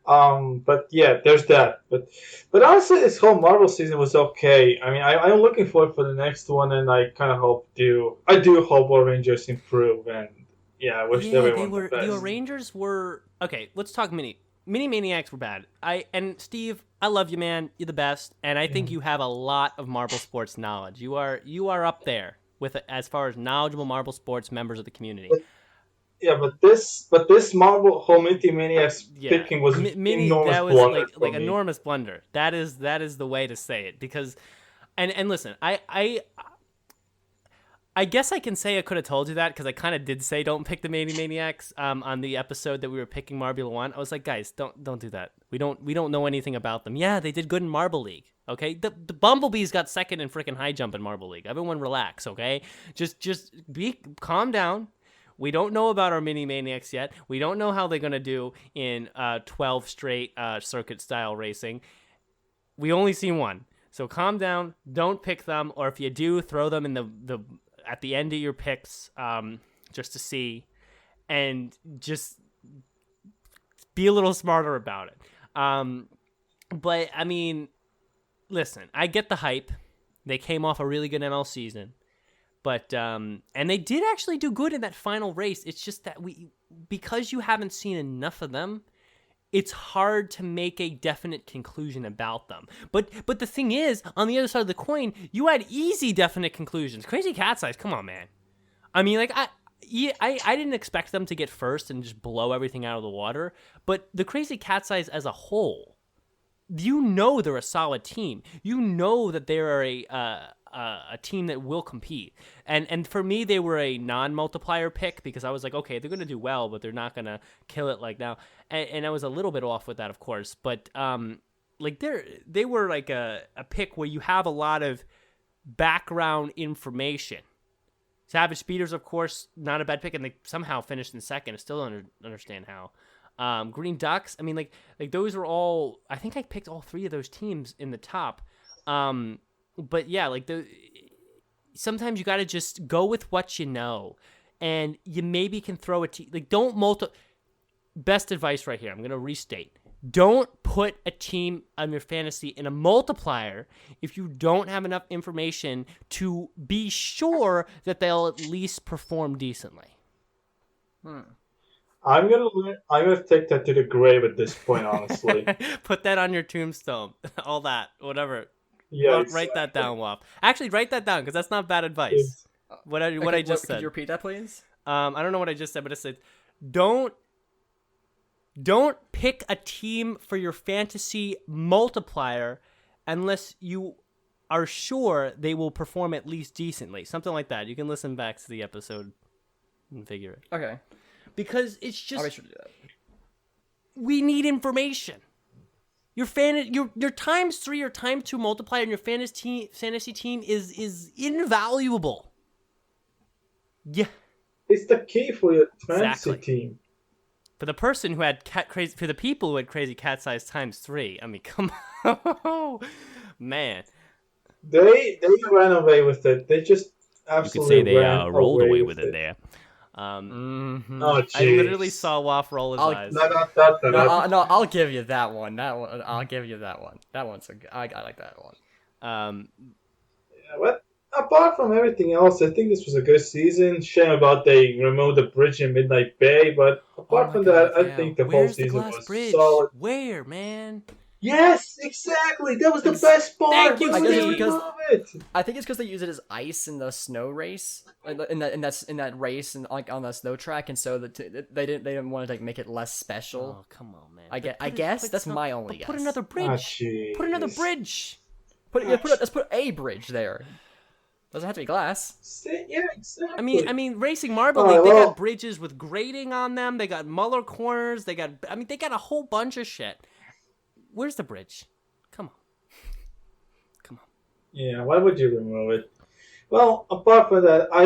Speaker 5: but yeah, there's that. But honestly, this whole Marvel season was okay. I mean, I'm looking forward for the next one, and I kind of I do hope our Rangers improve, and yeah, I wish everyone the best.
Speaker 2: The Rangers were okay. Let's talk Mini Maniacs were bad. And Steve, I love you, man. You're the best, and I think you have a lot of Marble sports knowledge. You are up there with as far as knowledgeable Marble sports members of the community.
Speaker 5: But this Marvel whole Mini Maniacs picking was enormous
Speaker 2: that was
Speaker 5: blunder
Speaker 2: like
Speaker 5: for me.
Speaker 2: enormous blunder. That is the way to say it, because and listen, I guess I can say I could have told you that, because I kind of did say don't pick the Maniacs on the episode that we were picking Marbula 1. I was like, guys, don't do that. We don't know anything about them. Yeah, they did good in Marble League. Okay, the Bumblebees got second in freaking high jump in Marble League. Everyone relax. Okay, just calm down. We don't know about our Mini Maniacs yet. We don't know how they're gonna do in 12 straight circuit style racing. We only seen one, so calm down. Don't pick them, or if you do, throw them in the at the end of your picks, just to see, and just be a little smarter about it. But I mean, listen, I get the hype. They came off a really good ML season, but and they did actually do good in that final race. It's just that because you haven't seen enough of them, it's hard to make a definite conclusion about them. But the thing is, on the other side of the coin, you had easy definite conclusions. Crazy Cat's Eyes, come on, man. I mean, like, I didn't expect them to get first and just blow everything out of the water. But the Crazy Cat's Eyes as a whole, you know they're a solid team. You know that they're a team that will compete. And for me, they were a non-multiplier pick, because I was like, okay, they're going to do well, but they're not going to kill it like now. And I was a little bit off with that, of course. But like they were like a pick where you have a lot of background information. Savage Speeders, of course, not a bad pick, and they somehow finished in second. I still don't understand how. Green Ducks, I mean, like those were all. I think I picked all 3 of those teams in the top. But yeah, like sometimes you got to just go with what you know, and you maybe can throw a team. Like, don't best advice right here. I'm going to restate. Don't put a team on your fantasy in a multiplier if you don't have enough information to be sure that they'll at least perform decently.
Speaker 5: I'm gonna take that to the grave at this point, honestly.
Speaker 2: Put that on your tombstone. All that, whatever.
Speaker 5: Yeah,
Speaker 2: Write that down, Wop. Actually, write that down, because that's not bad advice. What I just said.
Speaker 3: Could you repeat that, please?
Speaker 2: I don't know what I just said, but I said, don't pick a team for your fantasy multiplier unless you are sure they will perform at least decently. Something like that. You can listen back to the episode and figure it.
Speaker 3: Okay.
Speaker 2: Because it's just,
Speaker 3: I'll be sure to do that.
Speaker 2: We need information. Your times 3 or times 2 multiplier in your fantasy team is invaluable. Yeah.
Speaker 5: It's the key for your fantasy team.
Speaker 2: for the person who had for the people who had crazy cat size times 3. I mean, come on, man.
Speaker 5: They ran away with it. They just absolutely ran away with it.
Speaker 2: there.
Speaker 5: Oh,
Speaker 2: I literally
Speaker 5: jeez.
Speaker 2: saw Waff roll his eyes.
Speaker 3: No, I'll give you that one. I'll give you that one. That one's a good. I like that one.
Speaker 5: Yeah, but apart from everything else, I think this was a good season. Shame about they removed the bridge in Midnight Bay, but apart from that, I think the whole season was solid.
Speaker 2: Where, man?
Speaker 5: Yes, exactly. That was the best part.
Speaker 2: Thank you,
Speaker 5: Why would they
Speaker 2: Steve.
Speaker 5: remove it?
Speaker 3: I think it's because they use it as ice in the snow race, in that race and like on the snow track, and so they didn't want to like make it less special.
Speaker 2: Oh, come on, man.
Speaker 3: I guess that's my only guess.
Speaker 2: Put another bridge. Put another bridge.
Speaker 3: Let's put a bridge there. Doesn't have to be glass.
Speaker 5: Yeah, exactly.
Speaker 2: I mean, Racing Marble League, they got bridges with grading on them. They got Muller corners. They got a whole bunch of shit. Where's the bridge? Come on.
Speaker 5: Yeah, why would you remove it? Well, apart from that, I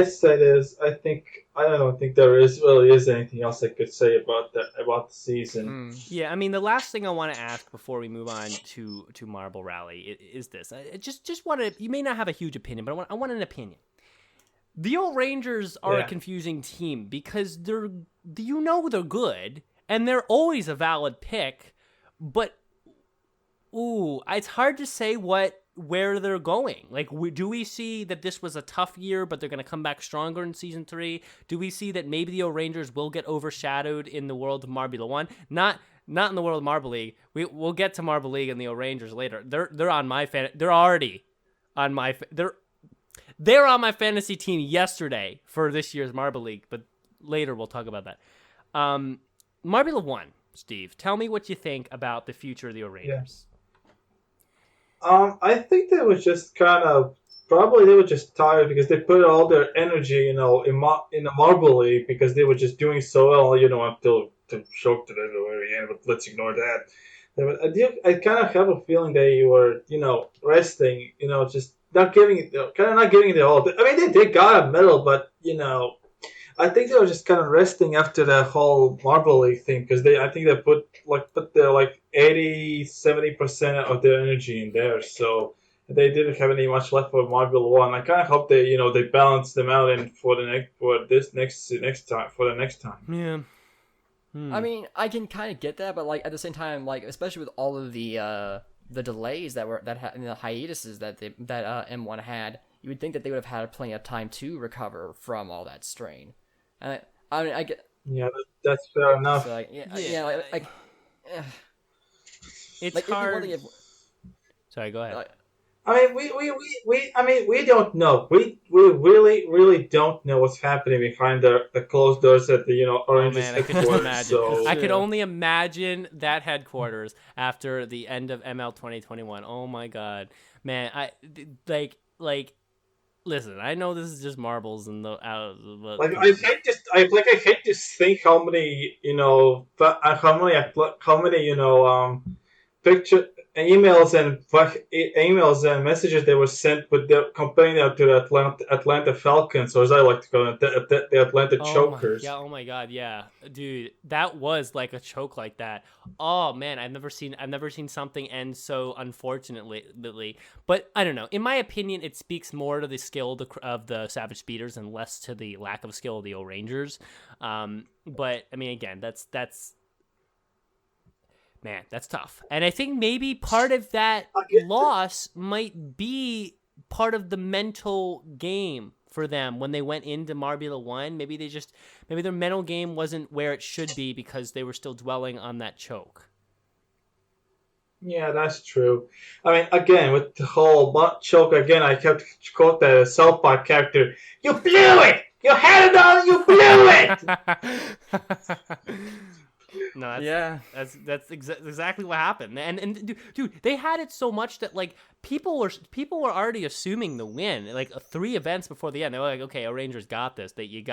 Speaker 5: don't think there really is anything else I could say about the season.
Speaker 2: Yeah, I mean, the last thing I want to ask before we move on to Marble Rally is this. I just want to. You may not have a huge opinion, but I want an opinion. The old Rangers are a confusing team because they're good and they're always a valid pick, but it's hard to say where they're going. Like, do we see that this was a tough year, but they're going to come back stronger in season 3? Do we see that maybe the Rangers will get overshadowed in the world of Marbula 1? Not in the world of Marble League. We'll get to Marble League and the Rangers later. They're on my They're already on my. They're on my fantasy team yesterday for this year's Marble League, but later we'll talk about that. Marbula 1, Steve. Tell me what you think about the future of the Rangers.
Speaker 5: Yeah. I think they were just probably they were just tired because they put all their energy, in the Marble League because they were just doing so well, until the choked at the very end. But let's ignore that. I kind of have a feeling they were, resting, just not giving it the all. I mean, they got a medal, but I think they were just kind of resting after the whole Marble League thing because I think they put their 80-70% of their energy in there, so they didn't have any much left for Marble 1. I kind of hope they they balance them out and for the next time.
Speaker 2: Yeah.
Speaker 3: I mean, I can kind of get that, but at the same time, especially with all of the delays and the hiatuses that M1 had, you would think that they would have had plenty of time to recover from all that strain. I get.
Speaker 5: Yeah, that's fair enough.
Speaker 3: So
Speaker 2: it's hard. Sorry, go ahead.
Speaker 5: I mean, we don't know. We really don't know what's happening behind the closed doors at the Orange's headquarters.
Speaker 2: I could only imagine that headquarters after the end of ML 2021. Oh my god, man! Listen, I know this is just marbles and
Speaker 5: I hate to think how many picture emails and messages they were sent with their comparing them to the Atlanta Falcons, or as I like to call them, the Atlanta Chokers.
Speaker 2: Oh my god, yeah, dude, that was like a choke like that. Oh man, I've never seen something end so unfortunately. But I don't know. In my opinion, it speaks more to the skill of the Savage Speeders and less to the lack of skill of the O-Rangers. But I mean, again, that's. Man, that's tough. And I think maybe part of that loss might be part of the mental game for them when they went into Marbula 1. Maybe their mental game wasn't where it should be because they were still dwelling on that choke.
Speaker 5: Yeah, that's true. I mean, again, with the whole choke, I kept quote the South Park character, "You blew it! You had it on, you blew it!"
Speaker 2: No, that's exactly what happened. And dude, they had it so much that people were already assuming the win. 3 events before the end, they were like, "Okay, Rangers got this. Dude."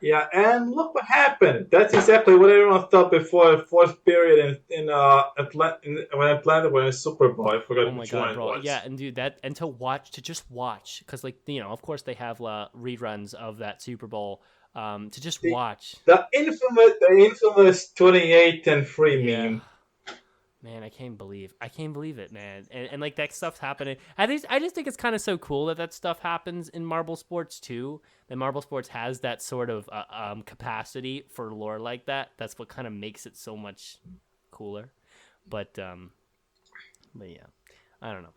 Speaker 5: Yeah, and look what happened. That's exactly what everyone thought before the fourth period in Atlanta when Atlanta won a Super Bowl. I forgot which one it was.
Speaker 2: Yeah, and dude, to just watch, because of course they have reruns of that Super Bowl to just watch.
Speaker 5: The infamous 28 and 3 meme.
Speaker 2: Man, I can't believe it, man. And like that stuff's happening. I just think it's kind of so cool that stuff happens in marble sports too. That marble sports has that sort of capacity for lore like that. That's what kind of makes it so much cooler. But yeah, I don't know.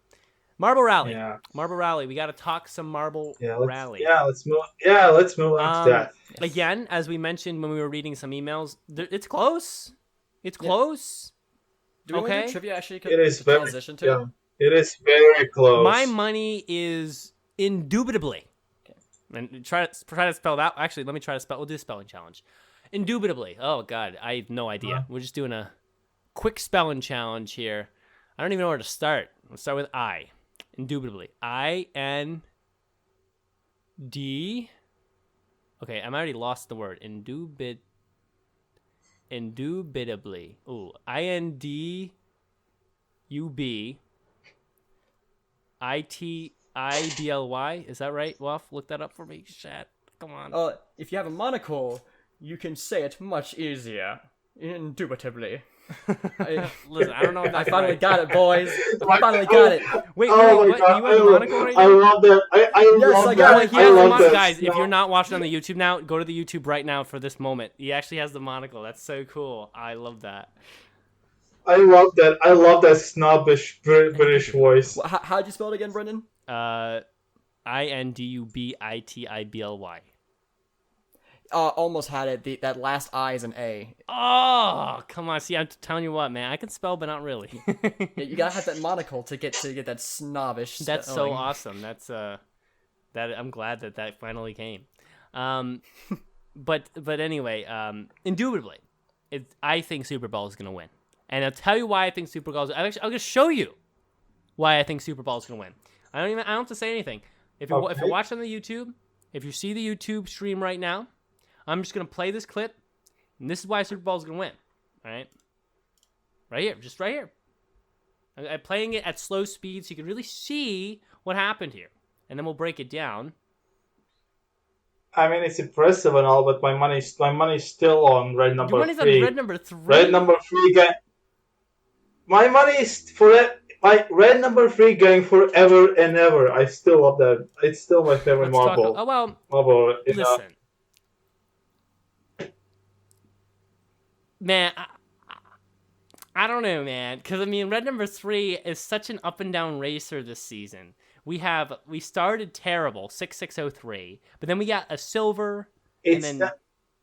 Speaker 2: Marble Rally.
Speaker 5: Yeah.
Speaker 2: Marble Rally. We got to talk some Marble Rally.
Speaker 5: Let's move on to that.
Speaker 2: Again, as we mentioned when we were reading some emails, it's close. It's close.
Speaker 3: Do we want to do trivia actually?
Speaker 5: It is
Speaker 3: to transition to it?
Speaker 5: It is very close.
Speaker 2: My money is indubitably. Okay. And try to spell that. Actually, let me try to spell. We'll do a spelling challenge. Indubitably. Oh God, I have no idea. We're just doing a quick spelling challenge here. I don't even know where to start. Let's start with I. Indubitably. IND. Okay, I'm already lost the word. Indubitably. Ooh, INDUB ITIBLY. Is that right, Wolf? Look that up for me. Shit. Come on.
Speaker 3: If you have a monocle, you can say it much easier. Indubitably.
Speaker 2: Listen, I don't know if
Speaker 3: I finally got it, boys. I finally got it.
Speaker 2: Wait, what?
Speaker 5: God,
Speaker 2: You have a monocle right now?
Speaker 5: I love that. I love that.
Speaker 2: He has the monocle.
Speaker 5: that.
Speaker 2: Guys, if you're not watching on the YouTube now, go to the YouTube right now for this moment. He actually has the monocle. That's so cool. I love that.
Speaker 5: I love that. I love that snobbish British voice.
Speaker 3: How'd you spell it again, Brendan?
Speaker 2: INDUBITIBLY.
Speaker 3: Almost had it. That last I is an A.
Speaker 2: Oh, come on. See, I'm telling you what, man. I can spell, but not really.
Speaker 3: Yeah, you gotta have that monocle to get that snobbish.
Speaker 2: That's so awesome. That's that. I'm glad that finally came. But anyway, indubitably, I think Super Bowl is gonna win, and I'll tell you why I think Super Bowl. I'm gonna show you why I think Super Bowl is gonna win. I don't have to say anything. If you're watching on the YouTube, if you see the YouTube stream right now, I'm just going to play this clip, and this is why Super Bowl is going to win. All right? Right here. Just right here. I'm playing it at slow speed so you can really see what happened here. And then we'll break it down.
Speaker 5: I mean, it's impressive and all, but my money's still on red number 3.
Speaker 2: Your money's on red number 3?
Speaker 5: Red number 3 my money is for it. My red number 3 going forever and ever. I still love that. It's still my favorite marble. Marble.
Speaker 2: Listen. Man, I don't know, man. Because, I mean, red number 3 is such an up-and-down racer this season. We started terrible, 6-6-0-3. But then we got a silver.
Speaker 5: Brandon,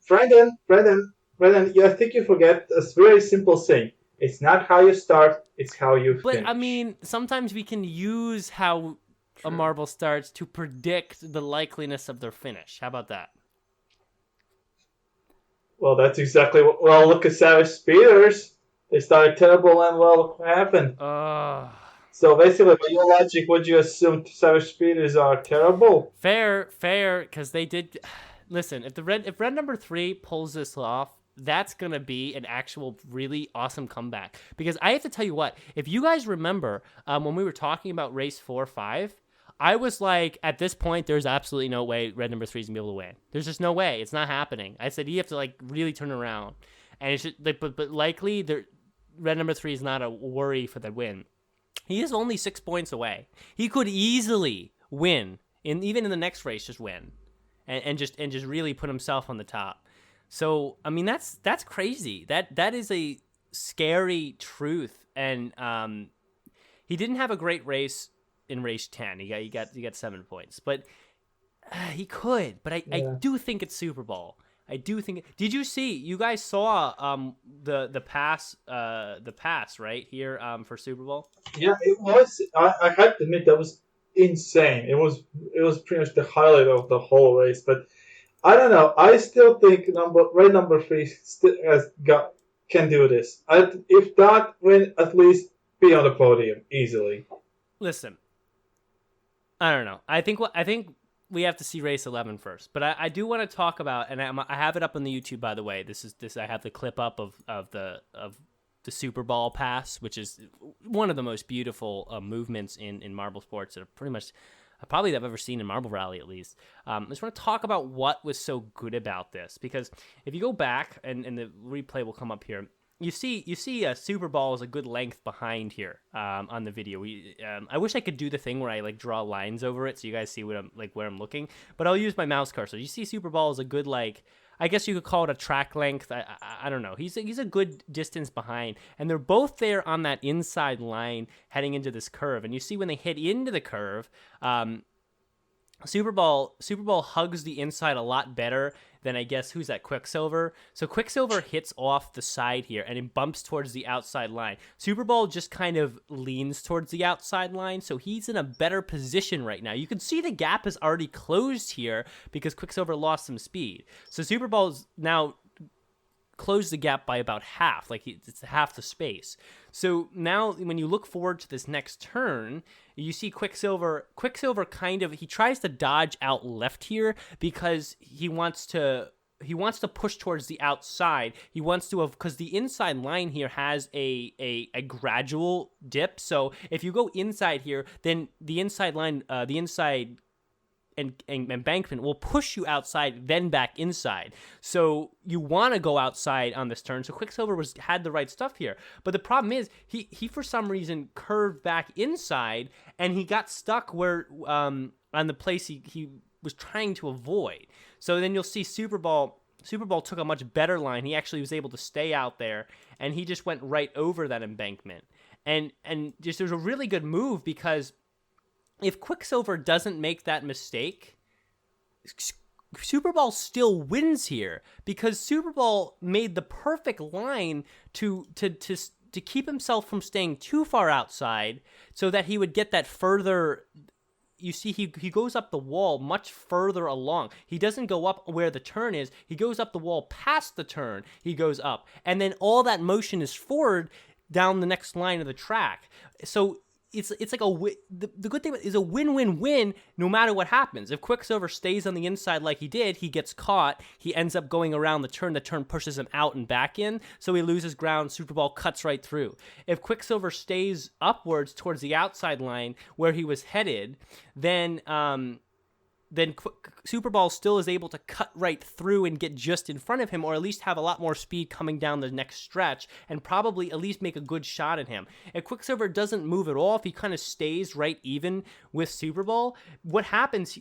Speaker 5: I think you forget a very simple thing. It's not how you start, it's how you finish.
Speaker 2: But, I mean, sometimes we can use how a marble starts to predict the likeliness of their finish. How about that?
Speaker 5: Well, that's exactly what... Well, look at Savage Speeders. They started terrible and, well, look what happened. So, basically, by your logic, would you assume Savage Speeders are terrible?
Speaker 2: Fair, because they did... Listen, if red number 3 pulls this off, that's going to be an actual really awesome comeback. Because I have to tell you what, if you guys remember when we were talking about race 4-5, I was like, at this point, there's absolutely no way red number 3 is going to be able to win. There's just no way. It's not happening. I said, you have to like really turn around. And it's just, but likely, red number 3 is not a worry for the win. He is only 6 points away. He could easily win, even in the next race, just win. And just really put himself on the top. So, I mean, that's crazy. That is a scary truth. And he didn't have a great race in race 10. He got 7 points. But he could. But I do think it's Super Bowl. I do think. Did you see? You guys saw the pass right here for Super Bowl?
Speaker 5: Yeah, it was. I have to admit that was insane. It was pretty much the highlight of the whole race. But I don't know. I still think red number 3 still can do this. If not, win, at least be on the podium easily.
Speaker 2: Listen, I don't know. I think we have to see race 11 first. But I do want to talk about, and I have it up on the YouTube, by the way. This. I have the clip up of the Super Bowl pass, which is one of the most beautiful movements in marble sports that are pretty much probably that I've ever seen in Marble Rally at least. I just want to talk about what was so good about this, because if you go back and the replay will come up here, you see a Super Ball is a good length behind here on the video. I wish I could do the thing where I like draw lines over it so you guys see what I'm like where I'm looking, but I'll use my mouse cursor. You see Super Ball is a good, like, I guess you could call it a track length. I don't know. He's a good distance behind, and they're both there on that inside line heading into this curve. And you see when they hit into the curve, Super Ball hugs the inside a lot better than, I guess, who's that, Quicksilver? So Quicksilver hits off the side here and it bumps towards the outside line. Super Ball just kind of leans towards the outside line, so he's in a better position right now. You can see the gap is already closed here because Quicksilver lost some speed. So Super Ball's now closed the gap by about half, like it's half the space. So now when you look forward to this next turn, you see Quicksilver kind of, he tries to dodge out left here because he wants to push towards the outside. He wants to have, because the inside line here has a gradual dip. So if you go inside here, then the inside line, the inside and embankment will push you outside, then back inside. So you want to go outside on this turn. So Quicksilver had the right stuff here. But the problem is he for some reason curved back inside, and he got stuck where on the place he was trying to avoid. So then you'll see Super Ball took a much better line. He actually was able to stay out there, and he just went right over that embankment. And just there's a really good move, because if Quicksilver doesn't make that mistake, Super Ball still wins here, because Super Ball made the perfect line to keep himself from staying too far outside, so that he would get that further. You see, he goes up the wall much further along. He doesn't go up where the turn is. He goes up the wall past the turn. He goes up, and then all that motion is forward down the next line of the track. So it's like the good thing is a win-win-win no matter what happens. If Quicksilver stays on the inside like he did, he gets caught. He ends up going around the turn. The turn pushes him out and back in, so he loses ground. Super Ball cuts right through. If Quicksilver stays upwards towards the outside line where he was headed, then Super Ball still is able to cut right through and get just in front of him, or at least have a lot more speed coming down the next stretch, and probably at least make a good shot at him. If Quicksilver doesn't move at all, if he kind of stays right even with Super Ball, what happens,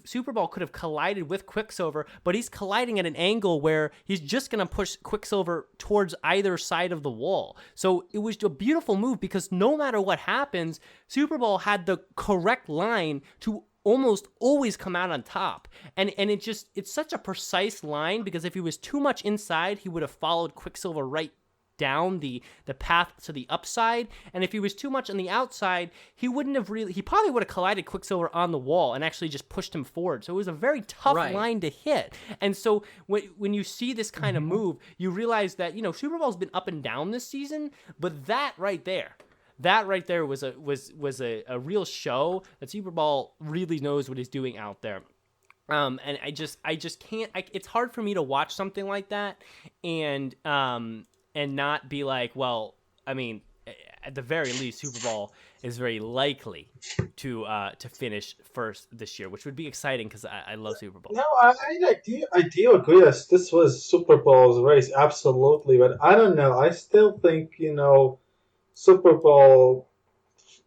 Speaker 2: Super Ball could have collided with Quicksilver, but he's colliding at an angle where he's just going to push Quicksilver towards either side of the wall. So it was a beautiful move, because no matter what happens, Super Ball had the correct line to almost always come out on top. And it's such a precise line, because if he was too much inside, he would have followed Quicksilver right down the path to the upside. And if he was too much on the outside, he probably would have collided Quicksilver on the wall and actually just pushed him forward. So it was a very tough line to hit. And so when you see this kind of move, you realize that, Super Ball's been up and down this season, but that right there was a real show that Super Ball really knows what he's doing out there. And I just can't. It's hard for me to watch something like that and not be like, well, I mean, at the very least, Super Ball is very likely to finish first this year, which would be exciting, because I love Super Bowl.
Speaker 5: No, I do agree that this was Super Bowl's race, absolutely. But I don't know. I still think, Super Bowl,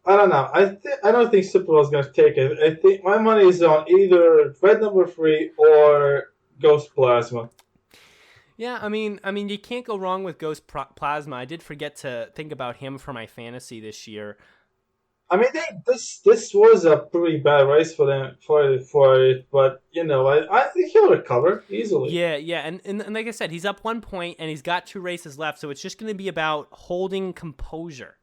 Speaker 5: I don't know. I don't think Super Bowl is going to take it. I think my money is on either Red Number 3 or Ghost Plasma.
Speaker 2: Yeah, I mean, you can't go wrong with Ghost Plasma. I did forget to think about him for my fantasy this year.
Speaker 5: I mean, this was a pretty bad race for them for it, but I think he'll recover easily.
Speaker 2: Yeah, and like I said, he's up 1 point and he's got 2 races left, so it's just going to be about holding composure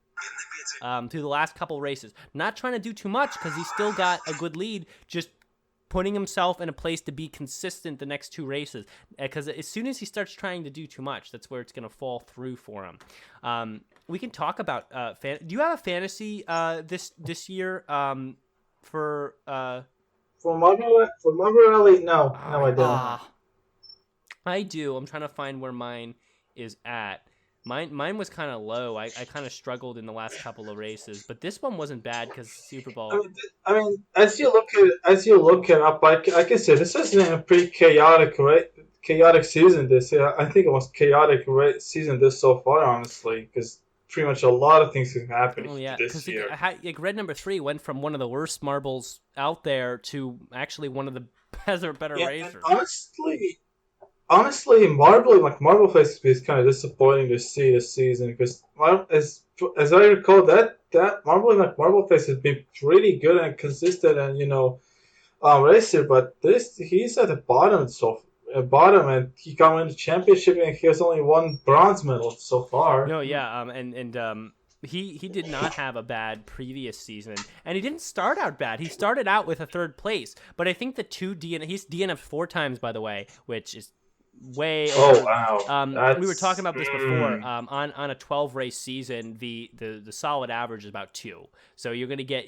Speaker 2: through the last couple races. Not trying to do too much, because he's still got a good lead. Just putting himself in a place to be consistent the next 2 races, because as soon as he starts trying to do too much, that's where it's going to fall through for him. We can talk about do you have a fantasy this year for
Speaker 5: Marble Rally? No, I don't.
Speaker 2: I do. I'm trying to find where mine is at. Mine was kind of low. I kind of struggled in the last couple of races, but this one wasn't bad because Super
Speaker 5: I
Speaker 2: Bowl.
Speaker 5: mean, as you look it up, I can say this has been a pretty chaotic season. This year, I think it was season this so far, honestly, because pretty much a lot of things have happened
Speaker 2: Oh yeah,
Speaker 5: this
Speaker 2: because
Speaker 5: year.
Speaker 2: like red number 3 went from one of the worst marbles out there to actually one of the better
Speaker 5: Yeah, and
Speaker 2: racers.
Speaker 5: honestly, Marble Face is kind of disappointing to see this season because as I recall, that Marble Face has been pretty good and consistent and racer, but he's at the bottom, and he got in the championship and he has only one bronze medal so far.
Speaker 2: No, yeah, he did not have a bad previous season, and he didn't start out bad. He started out with a 3rd place, but I think he's DNF'd 4 times, by the way, which is way over.
Speaker 5: Wow!
Speaker 2: We were talking about this before. On a 12 race season, the solid average is about 2. So you're going to get.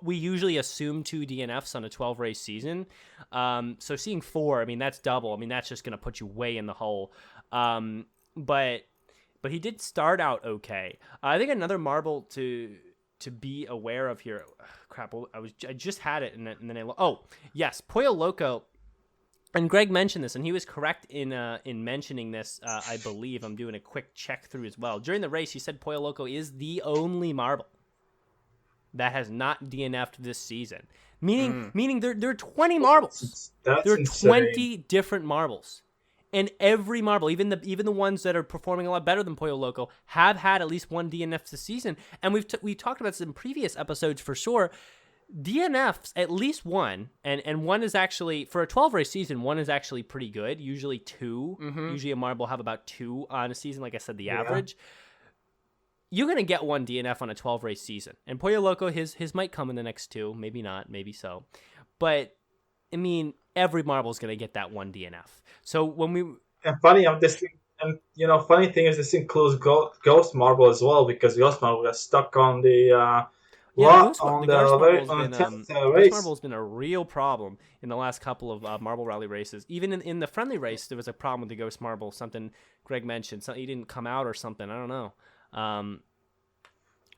Speaker 2: We usually assume 2 DNFs on a 12 race season. So seeing 4, I mean that's double. I mean that's just going to put you way in the hole. But he did start out okay. I think another marble to be aware of here. Crap! I just had it and then yes, Pollo Loco. And Greg mentioned this, and he was correct in mentioning this. I believe I'm doing a quick check through as well. During the race, he said Pollo Loco is the only marble that has not DNF'd this season. Meaning there are 20 marbles.
Speaker 5: That's
Speaker 2: there are
Speaker 5: insane.
Speaker 2: 20 different marbles, and every marble, even the ones that are performing a lot better than Pollo Loco, have had at least one DNF this season. And we talked about this in previous episodes for sure. DNFs, at least one, and one is actually, for a 12 race season, one is actually pretty good. Usually 2. Usually a marble will have about 2 on a season, like I said, the average. You're going to get one DNF on a 12 race season. And Pollo Loco, his might come in the next 2, maybe not, maybe so. But, I mean, every marble is going to get that one DNF. So when we...
Speaker 5: And funny thing is this includes Ghost Marble as well, because Ghost Marble got stuck on the...
Speaker 2: Ghost
Speaker 5: race.
Speaker 2: Marble's been a real problem in the last couple of Marble Rally races. Even in the friendly race, there was a problem with the Ghost Marble. Something Greg mentioned. He didn't come out or something. I don't know.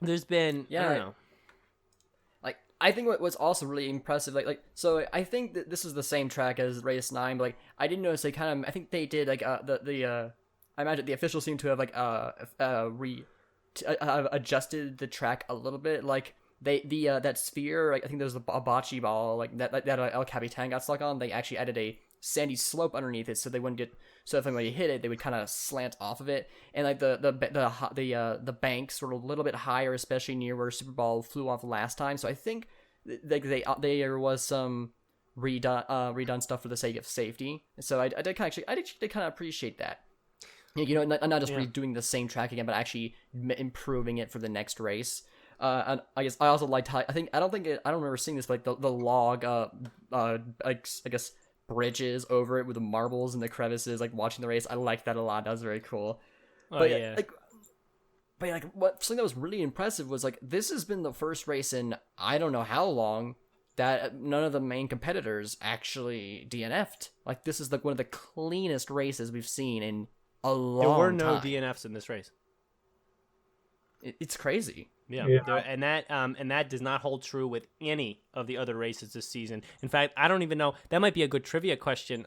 Speaker 2: There's been I don't know.
Speaker 3: Like I think what was also really impressive, so I think that this is the same track as race 9, but I didn't notice they kind of I think they did I imagine the officials seem to have adjusted the track a little bit, that sphere, I think there was a bocce ball, that El Capitan got stuck on. They actually added a sandy slope underneath it, so they wouldn't get. So if when you hit it, they would kind of slant off of it, and the banks were a little bit higher, especially near where Super Bowl flew off last time. So I think there was some redone stuff for the sake of safety. So I did kind of appreciate that. Not just redoing the same track again, but actually improving it for the next race. And I guess I also liked how I don't remember seeing this, but the log, I guess bridges over it with the marbles and the crevices, watching the race. I liked that a lot. That was very cool. Something that was really impressive was this has been the first race in I don't know how long that none of the main competitors actually DNF'd. This is one of the cleanest races we've seen in a long time.
Speaker 2: There were no DNFs in this race.
Speaker 3: It's crazy.
Speaker 2: Yeah. And that does not hold true with any of the other races this season. In fact, I don't even know. That might be a good trivia question.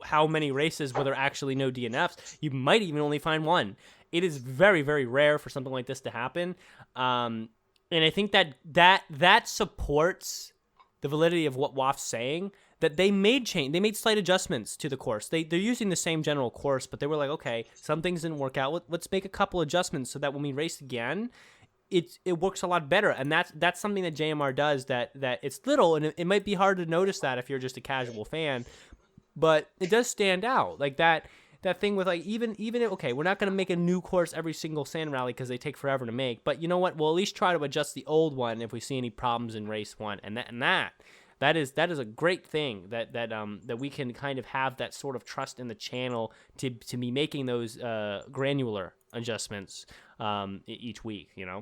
Speaker 2: How many races were there actually no DNFs? You might even only find one. It is very, very rare for something like this to happen. And I think that supports the validity of what WAF's saying, that they made slight adjustments to the course. They're using the same general course, but they were like, okay, some things didn't work out. Let's make a couple adjustments so that when we race again, it works a lot better. And that's something that JMR does that it's little, and it might be hard to notice that if you're just a casual fan, but it does stand out. That thing with even okay, we're not going to make a new course every single sand rally because they take forever to make, but you know what? We'll at least try to adjust the old one if we see any problems in race 1, and that is a great thing that we can kind of have that sort of trust in the channel to be making those granular adjustments each week.
Speaker 5: Yeah.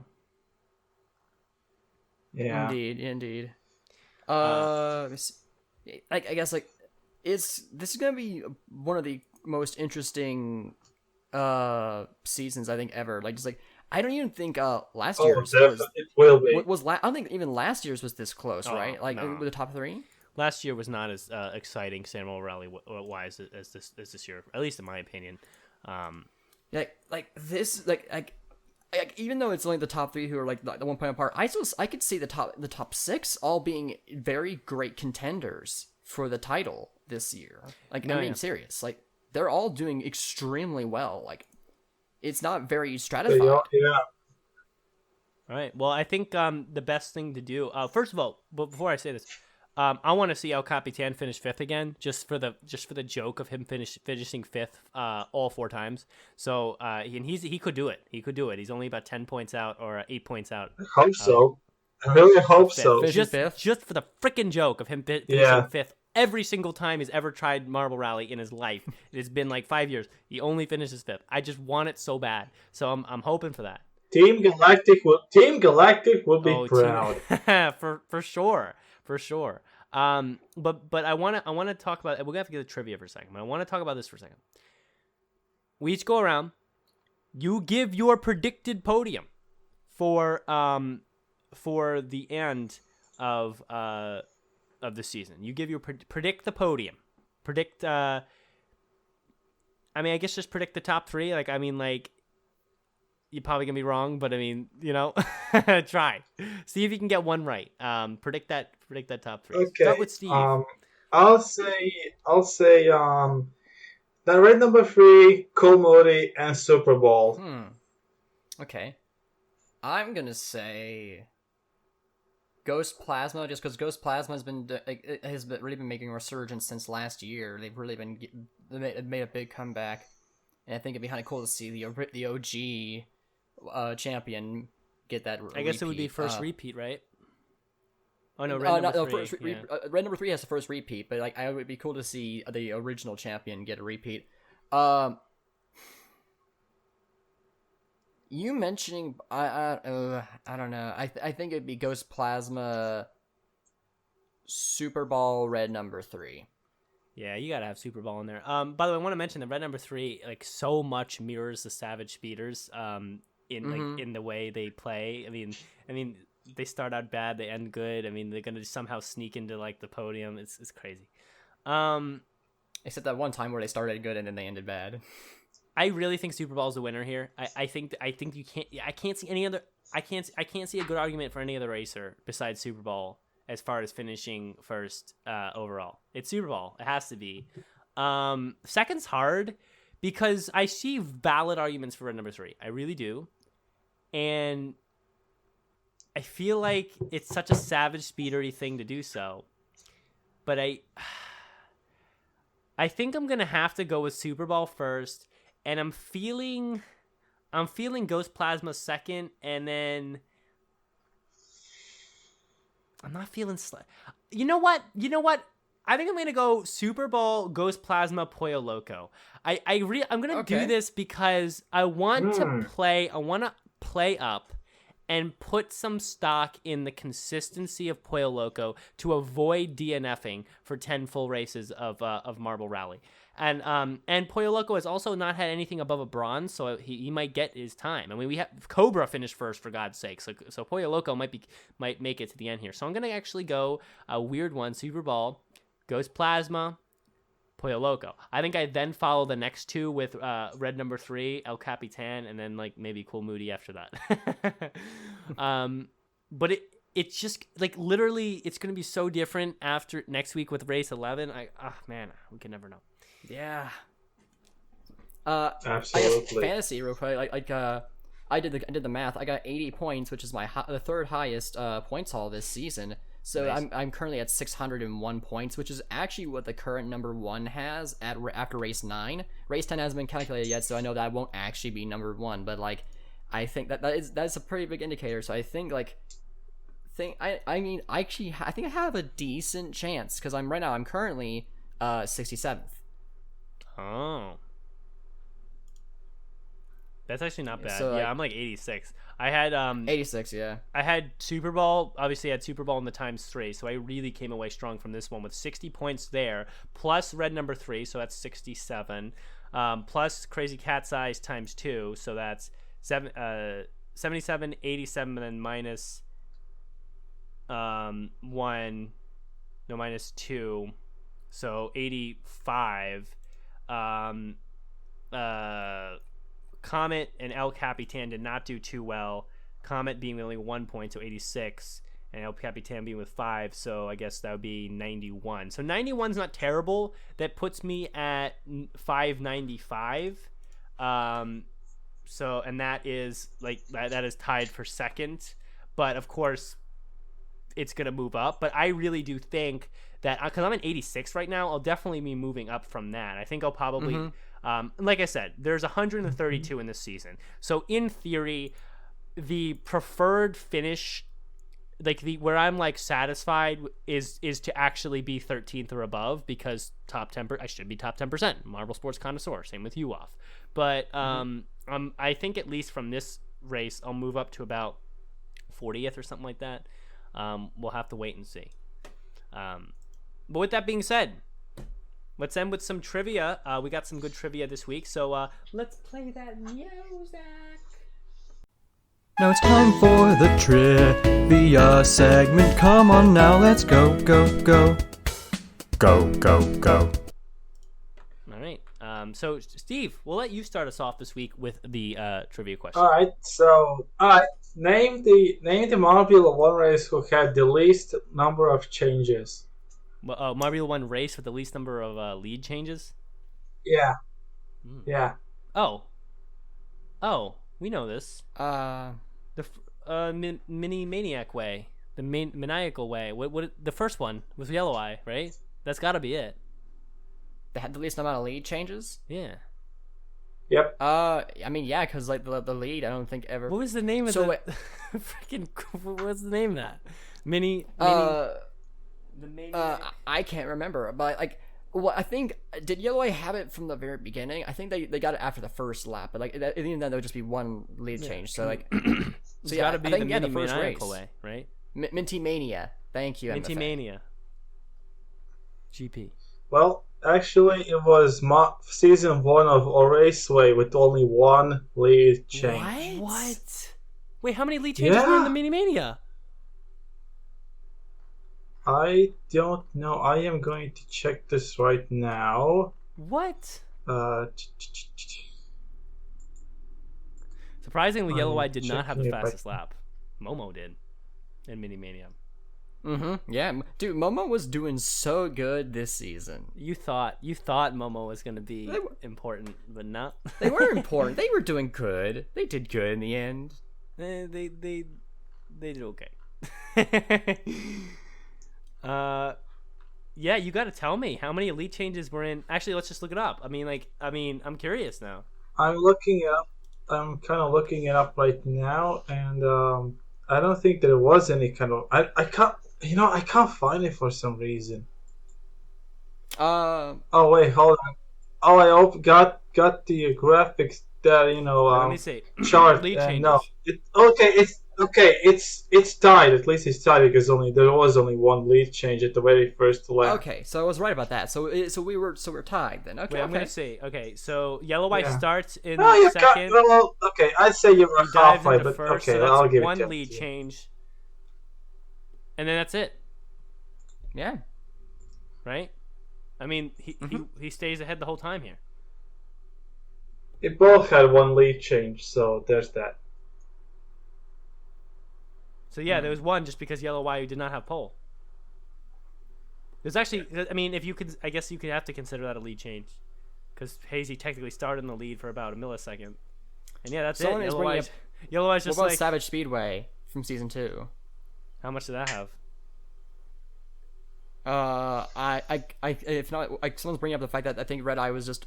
Speaker 3: Indeed. I guess this is gonna be one of the most interesting seasons I think ever. Like just like I don't even think last
Speaker 5: Oh,
Speaker 3: year's
Speaker 5: definitely it will be.
Speaker 3: I don't think even last year's was this close, right? Like
Speaker 2: no.
Speaker 3: with the top 3.
Speaker 2: Last year was not as exciting San Marble Rally wise as this year, at least in my opinion.
Speaker 3: Like this like even though it's only the top 3 who are like the 1 point apart, I could see the top 6 all being very great contenders for the title this year. Like I'm being serious. Like they're all doing extremely well. Like it's not very stratified.
Speaker 5: Yeah.
Speaker 2: All right. Well, I think the best thing to do, first of all, but before I say this, I want to see El Capitan finish 5th again, just for the joke of him finishing 5th all 4 times. So he could do it. He could do it. He's only about 10 points out or 8 points out.
Speaker 5: I hope so. I really hope so.
Speaker 3: Finishing 5th?
Speaker 2: Just for the freaking joke of him finishing 5th every single time he's ever tried Marble Rally in his life. It has been like 5 years. He only finishes 5th. I just want it so bad. So I'm hoping for that.
Speaker 5: Team Galactic will be proud.
Speaker 2: for sure. But I want to talk about. We're gonna have to get the trivia for a second. But I want to talk about this for a second. We each go around. You give your predicted podium for the end of the season. You give your predict the podium. Predict. I mean, I guess just predict the top 3. Like, I mean, like. You're probably gonna be wrong, but I mean, try. See if you can get one right. Predict that top 3.
Speaker 5: Okay.
Speaker 2: Start with Steve.
Speaker 5: I'll say that red number 3, Cool Moody, and Super Bowl.
Speaker 3: Okay. I'm gonna say Ghost Plasma, just because Ghost Plasma has really been making a resurgence since last year. They've really made a big comeback, and I think it'd be kind of cool to see the OG champion get that.
Speaker 2: I guess it would be first repeat, right? Oh no,
Speaker 3: red number 3 has the first repeat, but like it would be cool to see the original champion get a repeat. You mentioning I don't know. I think it'd be Ghost Plasma, Super Ball, red number 3.
Speaker 2: Yeah, you gotta have Super Ball in there. By the way, I want to mention that red number 3 like so much mirrors the Savage Speeders. In the way they play. I mean, they start out bad, they end good. I mean, they're gonna somehow sneak into like the podium. It's crazy.
Speaker 3: Except that one time where they started good and then they ended bad.
Speaker 2: I really think Super Ball's the winner here. I think you can't. I can't see any other. I can't see a good argument for any other racer besides Super Ball as far as finishing first overall. It's Super Ball. It has to be. Second's hard because I see valid arguments for red number 3. I really do. And I feel like it's such a Savage Speedery thing to do so. But I think I'm going to have to go with Super Ball first. And I'm feeling Ghost Plasma second. And then I'm not feeling... You know what? I think I'm going to go Super Bowl, Ghost Plasma, Pollo Loco. I'm going to do this because I want to play up and put some stock in the consistency of Pollo Loco to avoid DNFing for 10 full races of Marble Rally. And Pollo Loco has also not had anything above a bronze, so he might get his time. I mean, we have Cobra finished first, for God's sake, so Pollo Loco might make it to the end here. So I'm going to actually go a weird one, Super Bowl, Ghost Plasma, Pollo Loco. I think I then follow the next 2 with red number 3, El Capitan, and then like maybe Cool Moody after that. But it's just like literally it's going to be so different after next week with race 11. Man, we can never know.
Speaker 3: Yeah.
Speaker 5: Absolutely.
Speaker 3: Fantasy real quick. I did the math. I got 80 points, which is the third highest points haul this season. So nice. I'm currently at 601 points, which is actually what the current number 1 has after race 9. Race 10 hasn't been calculated yet, so I know that won't actually be number 1. But like, I think that's a pretty big indicator. So I think I think I have a decent chance because I'm currently 67th.
Speaker 2: Oh, That's actually not bad.
Speaker 3: So,
Speaker 2: I'm like 86. I had
Speaker 3: 86, yeah.
Speaker 2: I had Super Bowl. Obviously, I had Super Bowl in the ×3, so I really came away strong from this one with 60 points there, plus red number 3, so that's 67, plus Crazy Cat's Eyes ×2, so that's 77, 87, and then minus 2, so 85. Comet and El Capitan did not do too well. Comet being only 1 point, so 86, and El Capitan being with 5, so I guess that would be 91. So 91's not terrible. That puts me at 595. So, and that is like that is tied for second, but of course it's gonna move up. But I really do think that because I'm at 86 right now, I'll definitely be moving up from that. I think I'll probably. Like I said, there's 132 in this season. So in theory, the preferred finish, like where I'm like satisfied is to actually be 13th or above, because top 10, I should be top 10%. Marble Sports Connoisseur, same with you off. But I think at least from this race, I'll move up to about 40th or something like that. We'll have to wait and see. But with that being said, let's end with some trivia. We got some good trivia this week, so let's play that music.
Speaker 3: Now it's time for the trivia segment. Come on now, let's go, go, go. Go, go, go.
Speaker 2: All right. So, Steve, we'll let you start us off this week with the trivia question.
Speaker 5: All right. So, name the Marbula One race who had the least number of changes.
Speaker 2: Marbula One race with the least number of lead changes?
Speaker 5: Yeah. Yeah.
Speaker 2: Oh, we know this. The Mini Maniac way. The maniacal way. What the first one was Yellow Eye, right? That's got to be it.
Speaker 3: They had the least amount of lead changes?
Speaker 2: Yeah.
Speaker 5: Yep.
Speaker 3: I mean, yeah, because like the lead, I don't think ever.
Speaker 2: What was the name of
Speaker 3: So
Speaker 2: freaking? What's the name of that? Mini. The Maniac.
Speaker 3: I can't remember, but like, well, I think did Yellow Eye have it from the very beginning? I think they got it after the first lap, but like even then there would just be one lead change. So like,
Speaker 2: It's
Speaker 3: yeah,
Speaker 2: gotta be
Speaker 3: I think,
Speaker 2: the
Speaker 3: yeah, the
Speaker 2: Mini
Speaker 3: first
Speaker 2: Maniacal
Speaker 3: race.
Speaker 2: way, right?
Speaker 3: Minty Mania. Thank you,
Speaker 2: Minty
Speaker 3: MFA.
Speaker 2: Mania. GP.
Speaker 5: Well, actually, it was season 1 of A Raceway with only one lead change.
Speaker 2: What? Wait, how many lead changes were in the Mini Mania?
Speaker 5: I don't know. I am going to check this right now.
Speaker 2: What? Surprisingly,
Speaker 5: I'm
Speaker 2: Yellow Eye did not have the
Speaker 5: checking it
Speaker 2: fastest lap. Momo did in Mini Mania.
Speaker 3: Yeah, dude, Momo was doing so good this season.
Speaker 2: You thought Momo was going to be important, but not.
Speaker 3: They were important. They were doing good. They did good in the end.
Speaker 2: They did okay. Yeah, you got to tell me how many elite changes were in. Actually, let's just look it up. I'm curious now.
Speaker 5: I'm looking it up. I'm kind of looking it up right now, and I don't think there was any kind of. I can't. I can't find it for some reason. Oh wait, hold on. Oh, I got the graphics there.
Speaker 2: Let me see.
Speaker 5: Chart.
Speaker 2: Lead changes.
Speaker 5: No, it's tied. At least it's tied because there was only one lead change at the very first lap.
Speaker 3: Okay, so I was right about that. So we're tied then. Okay,
Speaker 2: Wait, I'm gonna see. Okay, so Yellow Eye starts in
Speaker 5: you
Speaker 2: second.
Speaker 5: okay, I'd say you were
Speaker 2: He dives
Speaker 5: halfway,
Speaker 2: into
Speaker 5: but
Speaker 2: first,
Speaker 5: okay,
Speaker 2: so
Speaker 5: I'll
Speaker 2: that's
Speaker 5: give it
Speaker 2: one
Speaker 5: to
Speaker 2: lead
Speaker 5: you.
Speaker 2: change, and then that's it,
Speaker 3: Yeah.
Speaker 2: right? I mean, he stays ahead the whole time here.
Speaker 5: They both had one lead change, so there's that.
Speaker 2: So yeah, there was one just because Yellow Eye did not have pole. There's actually, I mean, I guess you could have to consider that a lead change, because Hazy technically started in the lead for about a millisecond, and yeah, that's
Speaker 3: Someone
Speaker 2: it.
Speaker 3: is
Speaker 2: Yellow
Speaker 3: bringing
Speaker 2: Eye's, Yellow Eye's
Speaker 3: What
Speaker 2: just
Speaker 3: about
Speaker 2: like,
Speaker 3: Savage Speedway from season 2?
Speaker 2: how much did that have?
Speaker 3: If not, like someone's bringing up the fact that I think Red Eye was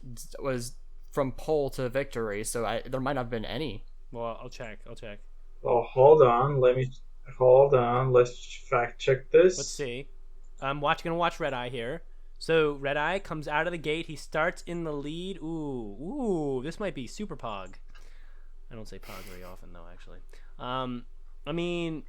Speaker 3: from pole to victory, so there might not have been any.
Speaker 2: Well, I'll check.
Speaker 5: Oh, hold on. Let's fact check this.
Speaker 2: Let's see. I'm gonna watch Red Eye here. So Red Eye comes out of the gate. He starts in the lead. Ooh, this might be super pog. I don't say pause very often though, actually. I mean,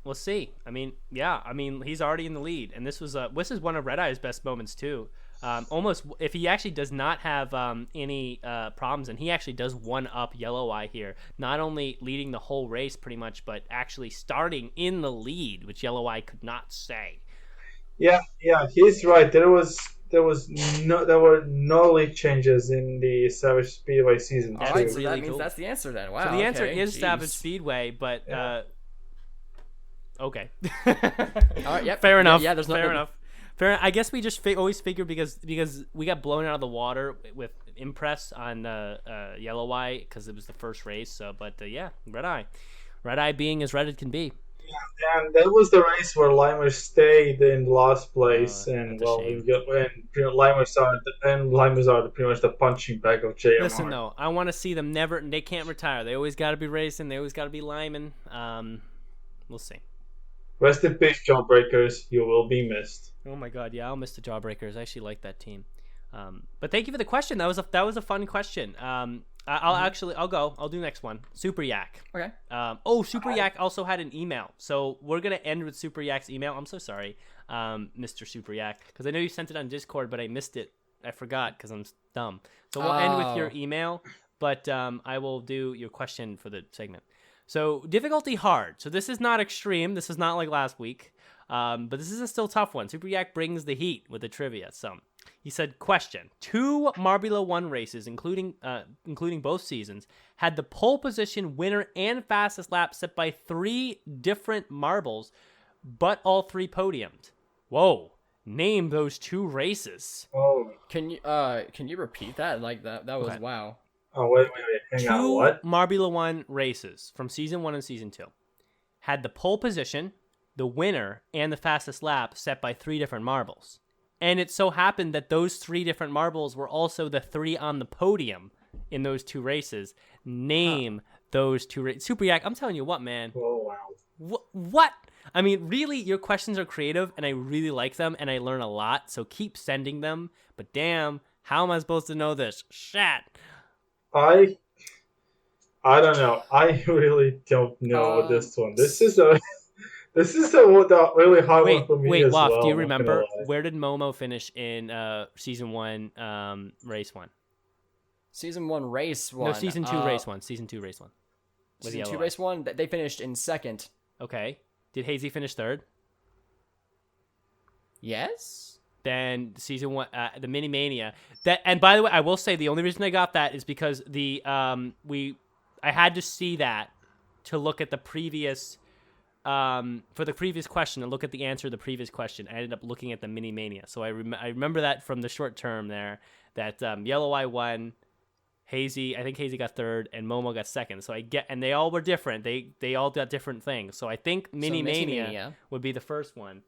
Speaker 2: we'll see. I mean, yeah. I mean, he's already in the lead, and this is one of Red Eye's best moments too. Almost, if he actually does not have any problems, and he actually does one up Yellow Eye here, not only leading the whole race pretty much, but actually starting in the lead, which Yellow Eye could not say.
Speaker 5: Yeah, he's right. There were no league changes in the Savage Speedway season
Speaker 3: All
Speaker 5: 2.
Speaker 3: right, so
Speaker 2: really
Speaker 3: that means
Speaker 2: cool.
Speaker 3: that's the answer then. Wow.
Speaker 2: So the answer
Speaker 3: okay,
Speaker 2: is
Speaker 3: jeez.
Speaker 2: Savage Speedway, but okay.
Speaker 3: All right, yep.
Speaker 2: Fair enough.
Speaker 3: Yeah, there's no
Speaker 2: fair enough. Fair. I guess we just always figure because we got blown out of the water with Impress on Yellow Eye because it was the first race. So, but yeah, Red Eye being as red as can be.
Speaker 5: Yeah, and that was the race where Limer stayed in last place, and
Speaker 2: that's a shame.
Speaker 5: Limers are pretty much the punching bag of JMR.
Speaker 2: Listen though, I want to see them never. They can't retire. They always got to be racing. They always got to be liming. We'll see.
Speaker 5: Rest in peace, Jawbreakers. You will be missed.
Speaker 2: Oh my God, yeah, I'll miss the Jawbreakers. I actually like that team. But thank you for the question. That was a fun question. I'll go. I'll do next one. Super Yak.
Speaker 3: Okay.
Speaker 2: Super Yak also had an email. So we're gonna end with Super Yak's email. I'm so sorry, Mr. Super Yak, because I know you sent it on Discord, but I missed it. I forgot because I'm dumb. So we'll end with your email, but I will do your question for the segment. So difficulty hard. So this is not extreme. This is not like last week. But this is a still tough one. Super Yak brings the heat with the trivia. So he said, question: 2 Marbula 1 races, including both seasons, had the pole position, winner, and fastest lap set by 3 different marbles, but all 3 podiumed. Whoa! Name those 2 races.
Speaker 5: Oh.
Speaker 3: Can you repeat that? Like that was
Speaker 2: Okay.
Speaker 3: wow.
Speaker 5: Oh, wait. Hang on,
Speaker 2: 2
Speaker 5: what?
Speaker 2: Marbula 1 races from season 1 and season 2 had the pole position, the winner, and the fastest lap set by 3 different marbles. And it so happened that those 3 different marbles were also the 3 on the podium in those 2 races. Name those 2 races. Super Yak, I'm telling you what, man.
Speaker 5: Oh, wow.
Speaker 2: What? I mean, really, your questions are creative, and I really like them, and I learn a lot, so keep sending them. But damn, how am I supposed to know this? Shit.
Speaker 5: I don't know. I really don't know this one. This is the really hard one for me as
Speaker 2: Woff,
Speaker 5: well.
Speaker 2: do you
Speaker 5: I'm not gonna
Speaker 2: remember
Speaker 5: lie.
Speaker 2: where did Momo finish in season 1, race 1?
Speaker 3: Season 1, race 1.
Speaker 2: No, season 2, race 1. Season 2, race 1. With
Speaker 3: Season
Speaker 2: Yellow
Speaker 3: 2,
Speaker 2: Eye.
Speaker 3: race 1. They finished in 2nd.
Speaker 2: Okay. Did Hazy finish 3rd?
Speaker 3: Yes.
Speaker 2: Then season 1, the Mini Mania. And by the way, I will say the only reason I got that is because I had to see that to look at the previous. For the previous question and look at the answer to the previous question, I ended up looking at the Mini Mania. So I remember that from the short term there, that Yellow Eye won, I think Hazy got 3rd, and Momo got 2nd. So and they all were different. They all got different things. So I think Mini Mania would be the first one.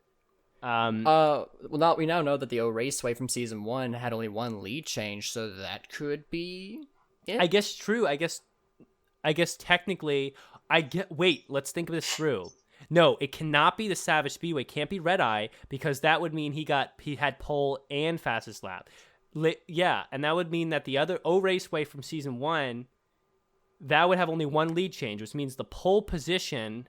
Speaker 3: Well, now we now know that the O Raceway from season 1 had only 1 lead change, so that could be it.
Speaker 2: I guess true. I guess technically, wait, let's think of this through. No, it cannot be the Savage Speedway. It can't be Red Eye, because that would mean he had pole and fastest lap. Yeah, and that would mean that the other O Raceway from season 1, that would have only 1 lead change, which means the pole position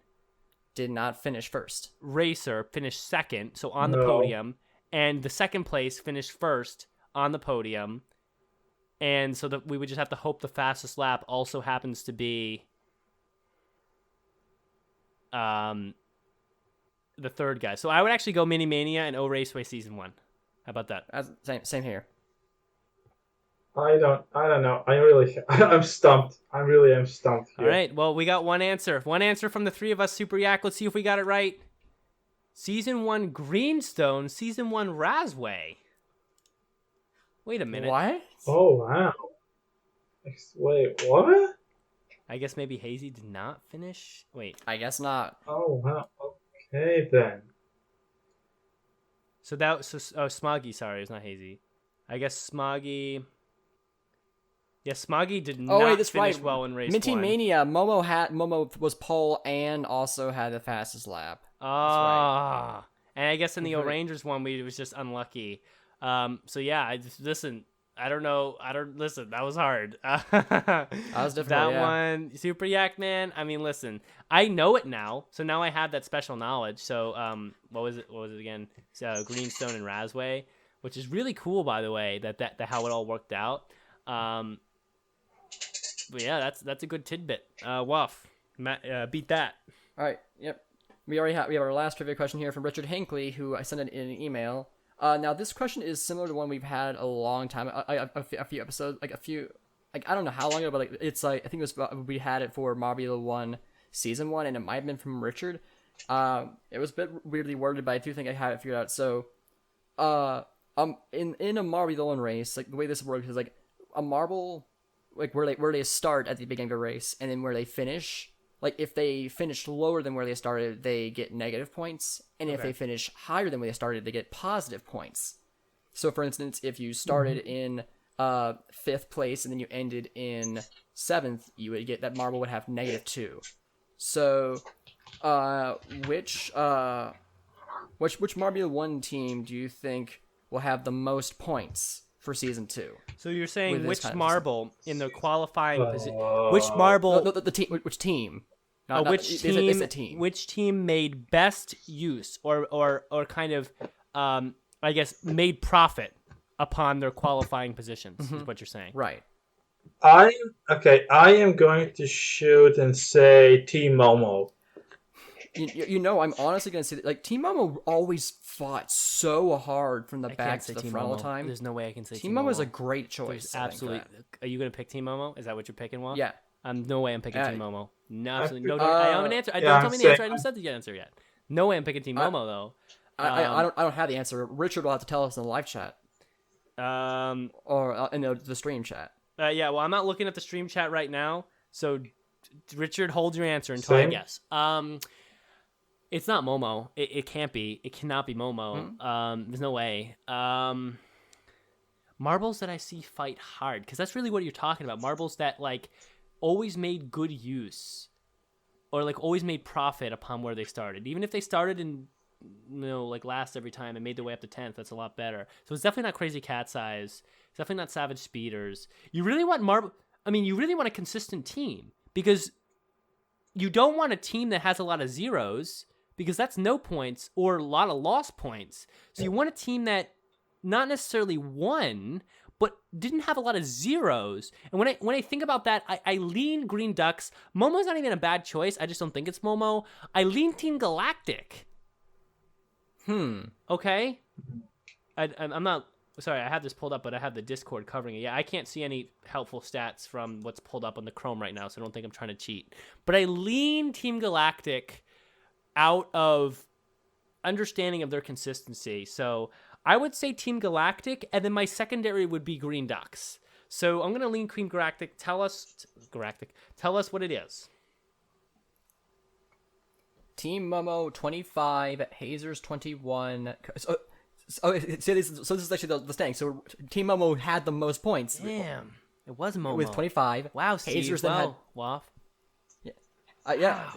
Speaker 3: did not finish first.
Speaker 2: racer finished 2nd, so on the podium, and the 2nd place finished 1st on the podium. And so that we would just have to hope the fastest lap also happens to be the 3rd guy. So I would actually go Mini Mania and O Raceway season 1. How about that?
Speaker 3: Same here.
Speaker 5: I don't know. I'm stumped. I really am stumped here.
Speaker 2: All right. Well, we got one answer. One answer from the 3 of us, Super Yak. Let's see if we got it right. Season 1 Greenstone, Season 1 Razway. Wait a minute.
Speaker 3: What?
Speaker 5: Oh, wow. Wait, what?
Speaker 2: I guess maybe Hazy did not finish. Wait.
Speaker 3: I guess not.
Speaker 5: Oh, wow. Okay, then.
Speaker 2: So Smoggy, sorry, it's not Hazy. I guess Smoggy. Yeah, Smoggy did not
Speaker 3: that's
Speaker 2: finish
Speaker 3: right.
Speaker 2: well in race
Speaker 3: Minty
Speaker 2: 1.
Speaker 3: Mania, Momo was pole and also had the fastest lap.
Speaker 2: Ah, and I guess in the O'Rangers one, we was just unlucky. So yeah, listen, I don't know. Listen, that was hard.
Speaker 3: That was difficult.
Speaker 2: That
Speaker 3: yeah.
Speaker 2: one, Super Yak Man. I mean, listen, I know it now, so now I have that special knowledge. So, what was it? What was it again? So, Greenstone and Razway, which is really cool, by the way. That how it all worked out. But yeah, that's a good tidbit. Wuff, beat that.
Speaker 3: All right. Yep. We have our last trivia question here from Richard Hinckley, who I sent it in an email. Now this question is similar to one we've had a long time, a few episodes, I don't know how long ago, but it's I think it was we had it for Marbula 1 Season 1, and it might have been from Richard. It was a bit weirdly worded, but I do think I have it figured out. So, in a Marbula 1 race, the way this works is a marble, where they start at the beginning of a race, and then where they finish. If they finish lower than where they started, they get negative points. And if they finish higher than where they started, they get positive points. So, for instance, if you started in 5th place and then you ended in 7th, you would get that marble would have -2. So, which Marbula 1 team do you think will have the most points for Season 2?
Speaker 2: So you're saying which
Speaker 3: kind of
Speaker 2: marble in the qualifying position? Which marble?
Speaker 3: The team. Which team?
Speaker 2: It's a team? Which team made best use or kind of I guess made profit upon their qualifying positions? Is what you're saying,
Speaker 3: right?
Speaker 5: I am going to shoot and say Team Momo.
Speaker 3: I'm honestly going to say that, Team Momo always fought so hard from the back to the front all the time.
Speaker 2: There's no way I can say
Speaker 3: Team Momo is a great choice.
Speaker 2: Absolutely. Are you going to pick Team Momo? Is that what you're picking, Will?
Speaker 3: Yeah.
Speaker 2: No way I'm picking Team Momo. No, absolutely. No, I have an answer. Don't tell me the answer. I haven't said the answer yet. No way I'm picking Team Momo, though.
Speaker 3: I don't have the answer. Richard will have to tell us in the live chat. Or in the stream chat.
Speaker 2: Yeah, well, I'm not looking at the stream chat right now, so Richard, hold your answer until I guess. It's not Momo. It can't be. It cannot be Momo. There's no way. Marbles that I see fight hard, because that's really what you're talking about. Marbles that always made good use, or always made profit upon where they started. Even if they started in last every time and made their way up to 10th, that's a lot better. So it's definitely not Crazy Cat's Eyes. It's definitely not Savage Speeders. You really want you really want a consistent team, because you don't want a team that has a lot of zeros, because that's no points or a lot of lost points. So you want a team that not necessarily won, but didn't have a lot of zeros. And when I think about that, I lean Green Ducks. Momo's not even a bad choice. I just don't think it's Momo. I lean Team Galactic. Okay. I'm not... Sorry, I have this pulled up, but I have the Discord covering it. Yeah, I can't see any helpful stats from what's pulled up on the Chrome right now, so I don't think I'm trying to cheat. But I lean Team Galactic out of understanding of their consistency. So I would say Team Galactic, and then my secondary would be Green Ducks. So I'm going to lean Team Galactic. Tell us what it is.
Speaker 3: Team Momo 25, Hazers 21. So this is actually the standing. So Team Momo had the most points.
Speaker 2: Damn, it was Momo
Speaker 3: with 25.
Speaker 2: Wow, Steve.
Speaker 3: Hazers then had
Speaker 2: Waff.
Speaker 3: Yeah,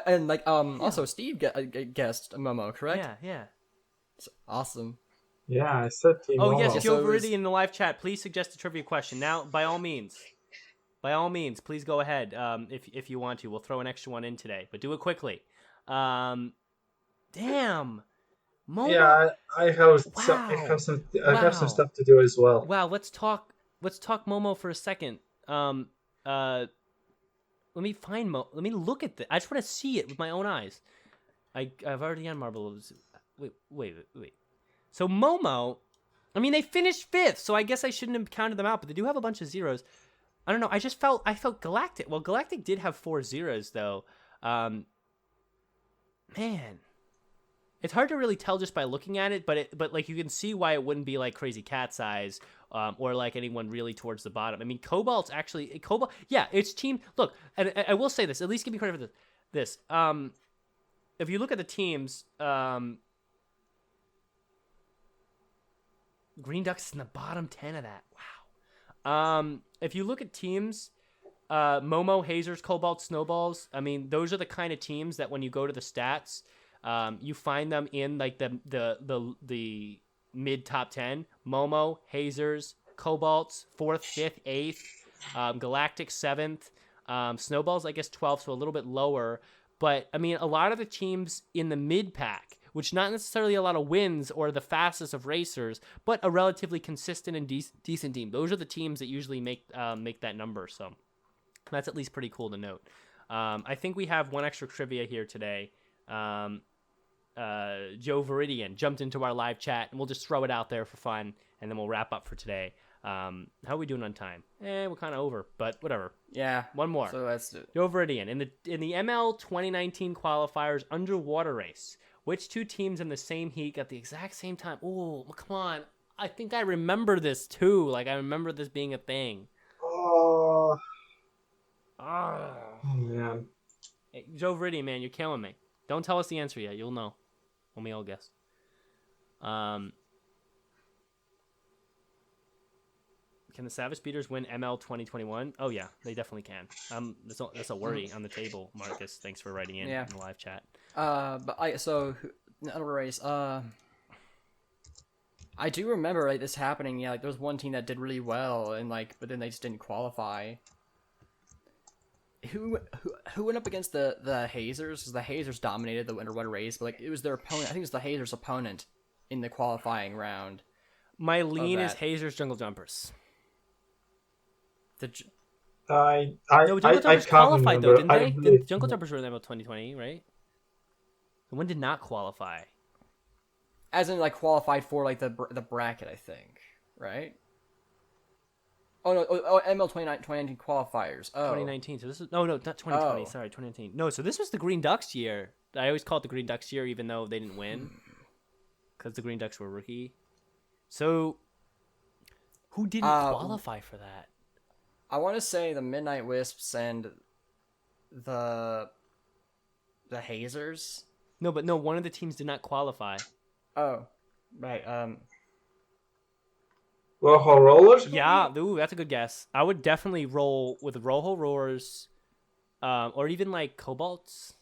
Speaker 3: and also Steve guessed Momo, correct?
Speaker 2: Yeah.
Speaker 3: Awesome.
Speaker 5: Yeah, I said Team Momo.
Speaker 2: Oh yes, Joe
Speaker 3: so
Speaker 2: Verity in the live chat. Please suggest a trivia question now. By all means, please go ahead. If you want to, we'll throw an extra one in today, but do it quickly. Damn. Momo.
Speaker 5: Yeah, I have some stuff to do as well.
Speaker 2: Wow, let's talk Momo for a second. Let me find Let me look at this. I just want to see it with my own eyes. I've already on Marbula. Wait. So Momo, they finished 5th, so I guess I shouldn't have counted them out, but they do have a bunch of zeros. I don't know. I felt Galactic. Well, Galactic did have 4 zeros though. Man, it's hard to really tell just by looking at it, but you can see why it wouldn't be like Crazy Cat's Eyes, or like anyone really towards the bottom. Cobalt's actually Cobalt. Yeah, it's team. Look, and I will say this. At least give me credit for this. If you look at the teams, Green Ducks is in the bottom 10 of that. Wow. If you look at teams, Momo, Hazers, Cobalt, Snowballs. Those are the kind of teams that when you go to the stats, you find them in like the mid top 10. Momo, Hazers, Cobalts 4th, 5th, 8th, Galactic 7th, Snowballs I guess 12th, so a little bit lower. But I mean, a lot of the teams in the mid pack, which not necessarily a lot of wins or the fastest of racers, but a relatively consistent and decent team. Those are the teams that usually make that number. So that's at least pretty cool to note. I think we have one extra trivia here today. Joe Veridian jumped into our live chat, and we'll just throw it out there for fun, and then we'll wrap up for today. How are we doing on time? We're kind of over, but whatever.
Speaker 3: Yeah.
Speaker 2: One more.
Speaker 3: So let's do it.
Speaker 2: Joe Veridian, in the ML 2019 qualifiers underwater race, which two teams in the same heat got the exact same time? Oh, come on. I think I remember this too. Like, I remember this being a thing.
Speaker 5: Oh,
Speaker 2: Oh.
Speaker 5: man.
Speaker 2: Hey, Joe Veridian, man, you're killing me. Don't tell us the answer yet. You'll know when we all guess. Can the Savage Speeders win ML 2021? Oh, yeah, they definitely can. That's a worry on the table, Marcus. Thanks for writing in the live chat.
Speaker 3: Another race. I do remember like this happening. Yeah, like there was one team that did really well, and like, but then they just didn't qualify. Who went up against the Hazers? Because the Hazers dominated the underwater race, but like it was their opponent. I think it was the Hazers' opponent in the qualifying round.
Speaker 2: My lean is Hazers Jungle Jumpers.
Speaker 5: No,
Speaker 2: Jungle Jumpers qualified though, didn't they? The Jungle Jumpers were in ML 2020, right? The one did not qualify.
Speaker 3: As in, like, qualified for, like, the bracket, I think. Right? Oh, no. ML 2019 qualifiers. Oh.
Speaker 2: 2019. So this is... No, not 2020. Oh. Sorry, 2019. No, so this was the Green Ducks year. I always call it the Green Ducks year, even though they didn't win. Because the Green Ducks were rookie. So, who didn't qualify for that?
Speaker 3: I want to say the Midnight Wisps and the Hazers.
Speaker 2: No, but no, one of the teams did not qualify.
Speaker 3: Oh, right.
Speaker 5: Rojo Rollers?
Speaker 2: Yeah, ooh, that's a good guess. I would definitely roll with Rojo Rollers, or even like Cobalts.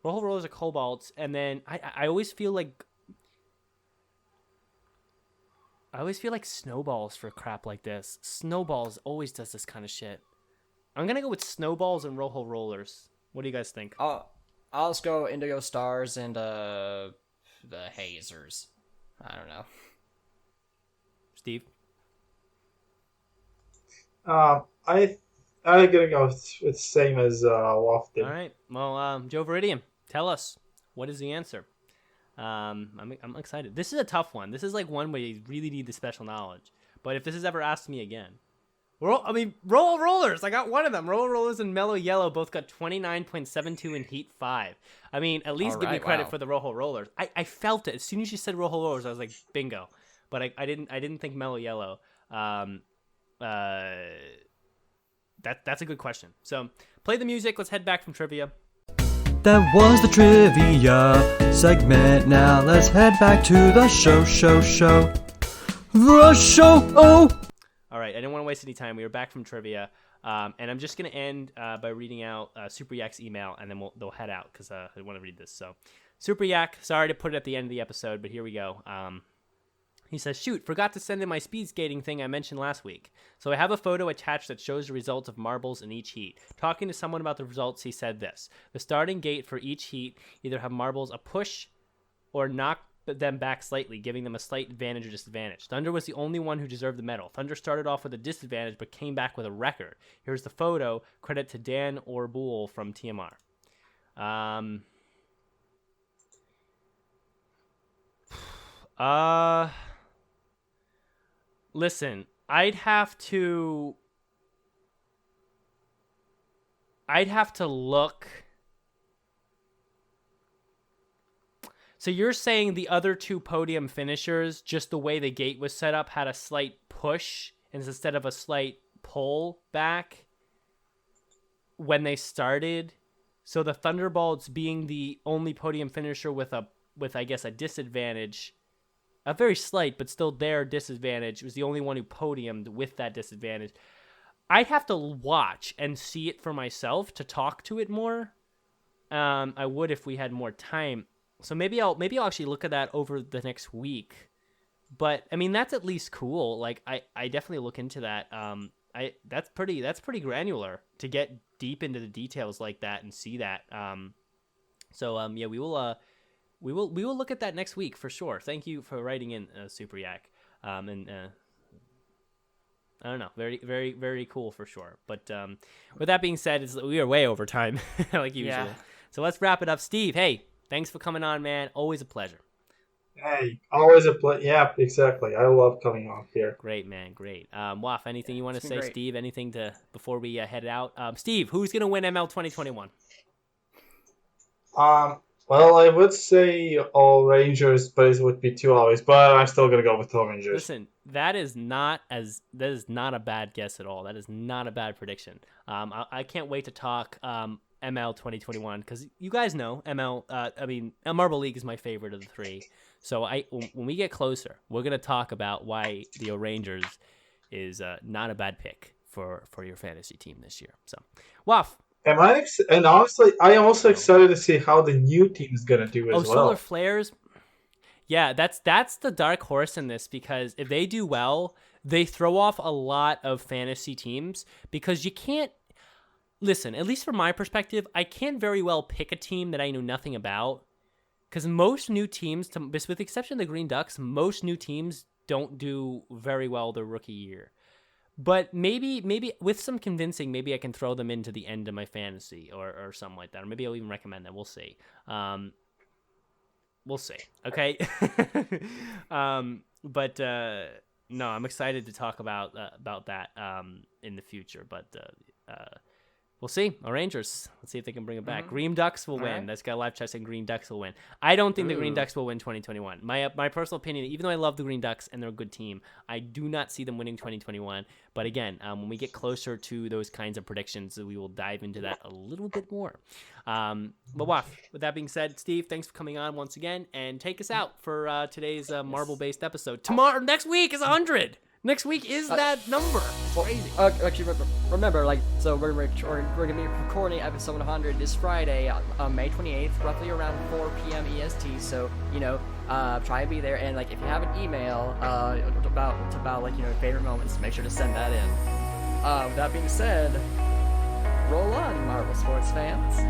Speaker 2: Rojo Rollers or Cobalts, and then I always feel like Snowballs for crap like this. Snowballs always does this kind of shit. I'm gonna go with Snowballs and Rojo Rollers. What do you guys think?
Speaker 3: I'll just go Indigo Stars and the Hazers. I don't know.
Speaker 2: Steve?
Speaker 5: I'm gonna go with same as Lofton.
Speaker 2: All right. Well, Joe Veridian, tell us, what is the answer? I'm excited. This is a tough one. This is like one where you really need the special knowledge. But if this is ever asked me again, Roll Rollers. I got one of them. Roll Rollers and Mellow Yellow both got 29.72 in Heat 5. I mean, at least give me credit for the Rojo Rollers. I felt it as soon as you said Rojo Rollers. I was like, bingo. But I didn't think Mellow Yellow. That's a good question. So play the music. Let's head back from trivia.
Speaker 6: That was the trivia segment. Now let's head back to the show. The show. Oh.
Speaker 2: All right, I didn't want to waste any time. We were back from trivia, and I'm just going to end by reading out Super Yak's email, and then they'll head out because I want to read this. So, Super Yak, sorry to put it at the end of the episode, but here we go. He says, shoot, forgot to send in my speed skating thing I mentioned last week. So I have a photo attached that shows the results of marbles in each heat. Talking to someone about the results, he said this. The starting gate for each heat either have marbles a push or knock them back slightly, giving them a slight advantage or disadvantage. Thunder was the only one who deserved the medal. Thunder started off with a disadvantage but came back with a record. Here's the photo. Credit to Dan Orbull from TMR. Listen, I'd have to look. So you're saying the other two podium finishers, just the way the gate was set up, had a slight push instead of a slight pull back when they started? So the Thunderbolts being the only podium finisher with I guess a disadvantage, a very slight but still their disadvantage, was the only one who podiumed with that disadvantage. I'd have to watch and see it for myself to talk to it more. I would if we had more time. So maybe I'll actually look at that over the next week But I mean, that's at least cool. Like I definitely look into that. That's pretty granular to get deep into the details like that and see that. Yeah, we will look at that next week for sure. Thank you for writing in, Super Yak. I don't know, very, very, very cool for sure. But with that being said, we are way over time like usual.
Speaker 3: Yeah.
Speaker 2: So let's wrap it up. Steve, hey, thanks for coming on, man. Always a pleasure.
Speaker 5: Hey, always a play. Yeah, exactly. I love coming off here.
Speaker 2: Great, man. Great. Waf, anything you want to
Speaker 3: It's
Speaker 2: say,
Speaker 3: been great.
Speaker 2: Steve? Anything before we head out? Steve, who's going to win ML 2021?
Speaker 5: Well, I would say all Rangers, but it would be too obvious. But I'm still gonna go with all Rangers.
Speaker 2: Listen, that is not a bad guess at all. That is not a bad prediction. I can't wait to talk ML 2021 because you guys know Marble League is my favorite of the three. So when we get closer, we're gonna talk about why the Rangers is not a bad pick for your fantasy team this year. So, Waf.
Speaker 5: And honestly, I am also excited to see how the new team is gonna do as well.
Speaker 2: Solar Flares. Yeah, that's the dark horse in this because if they do well, they throw off a lot of fantasy teams because you can't listen. At least from my perspective, I can't very well pick a team that I know nothing about because most new teams, with the exception of the Green Ducks, most new teams don't do very well their rookie year. But maybe with some convincing, maybe I can throw them into the end of my fantasy or something like that. Or maybe I'll even recommend them. We'll see. We'll see. Okay. No, I'm excited to talk about that in the future. But we'll see. Our Rangers. Let's see if they can bring it back. Green Ducks will win.
Speaker 3: right.
Speaker 2: That's got a live chat saying Green Ducks will win. I don't think the Green Ducks will win 2021. My personal opinion, even though I love the Green Ducks and they're a good team, I do not see them winning 2021. But again, when we get closer to those kinds of predictions, we will dive into that a little bit more. But Waf, with that being said, Steve, thanks for coming on once again and take us out for today's marble-based episode. Next week is 100. Next week is that number. It's crazy.
Speaker 3: Actually, remember, so we're gonna be recording episode 100 this Friday, on May 28th, roughly around 4 p.m. EST. So try and be there. And if you have an email about favorite moments, make sure to send that in. With that being said, roll on, Marvel sports fans.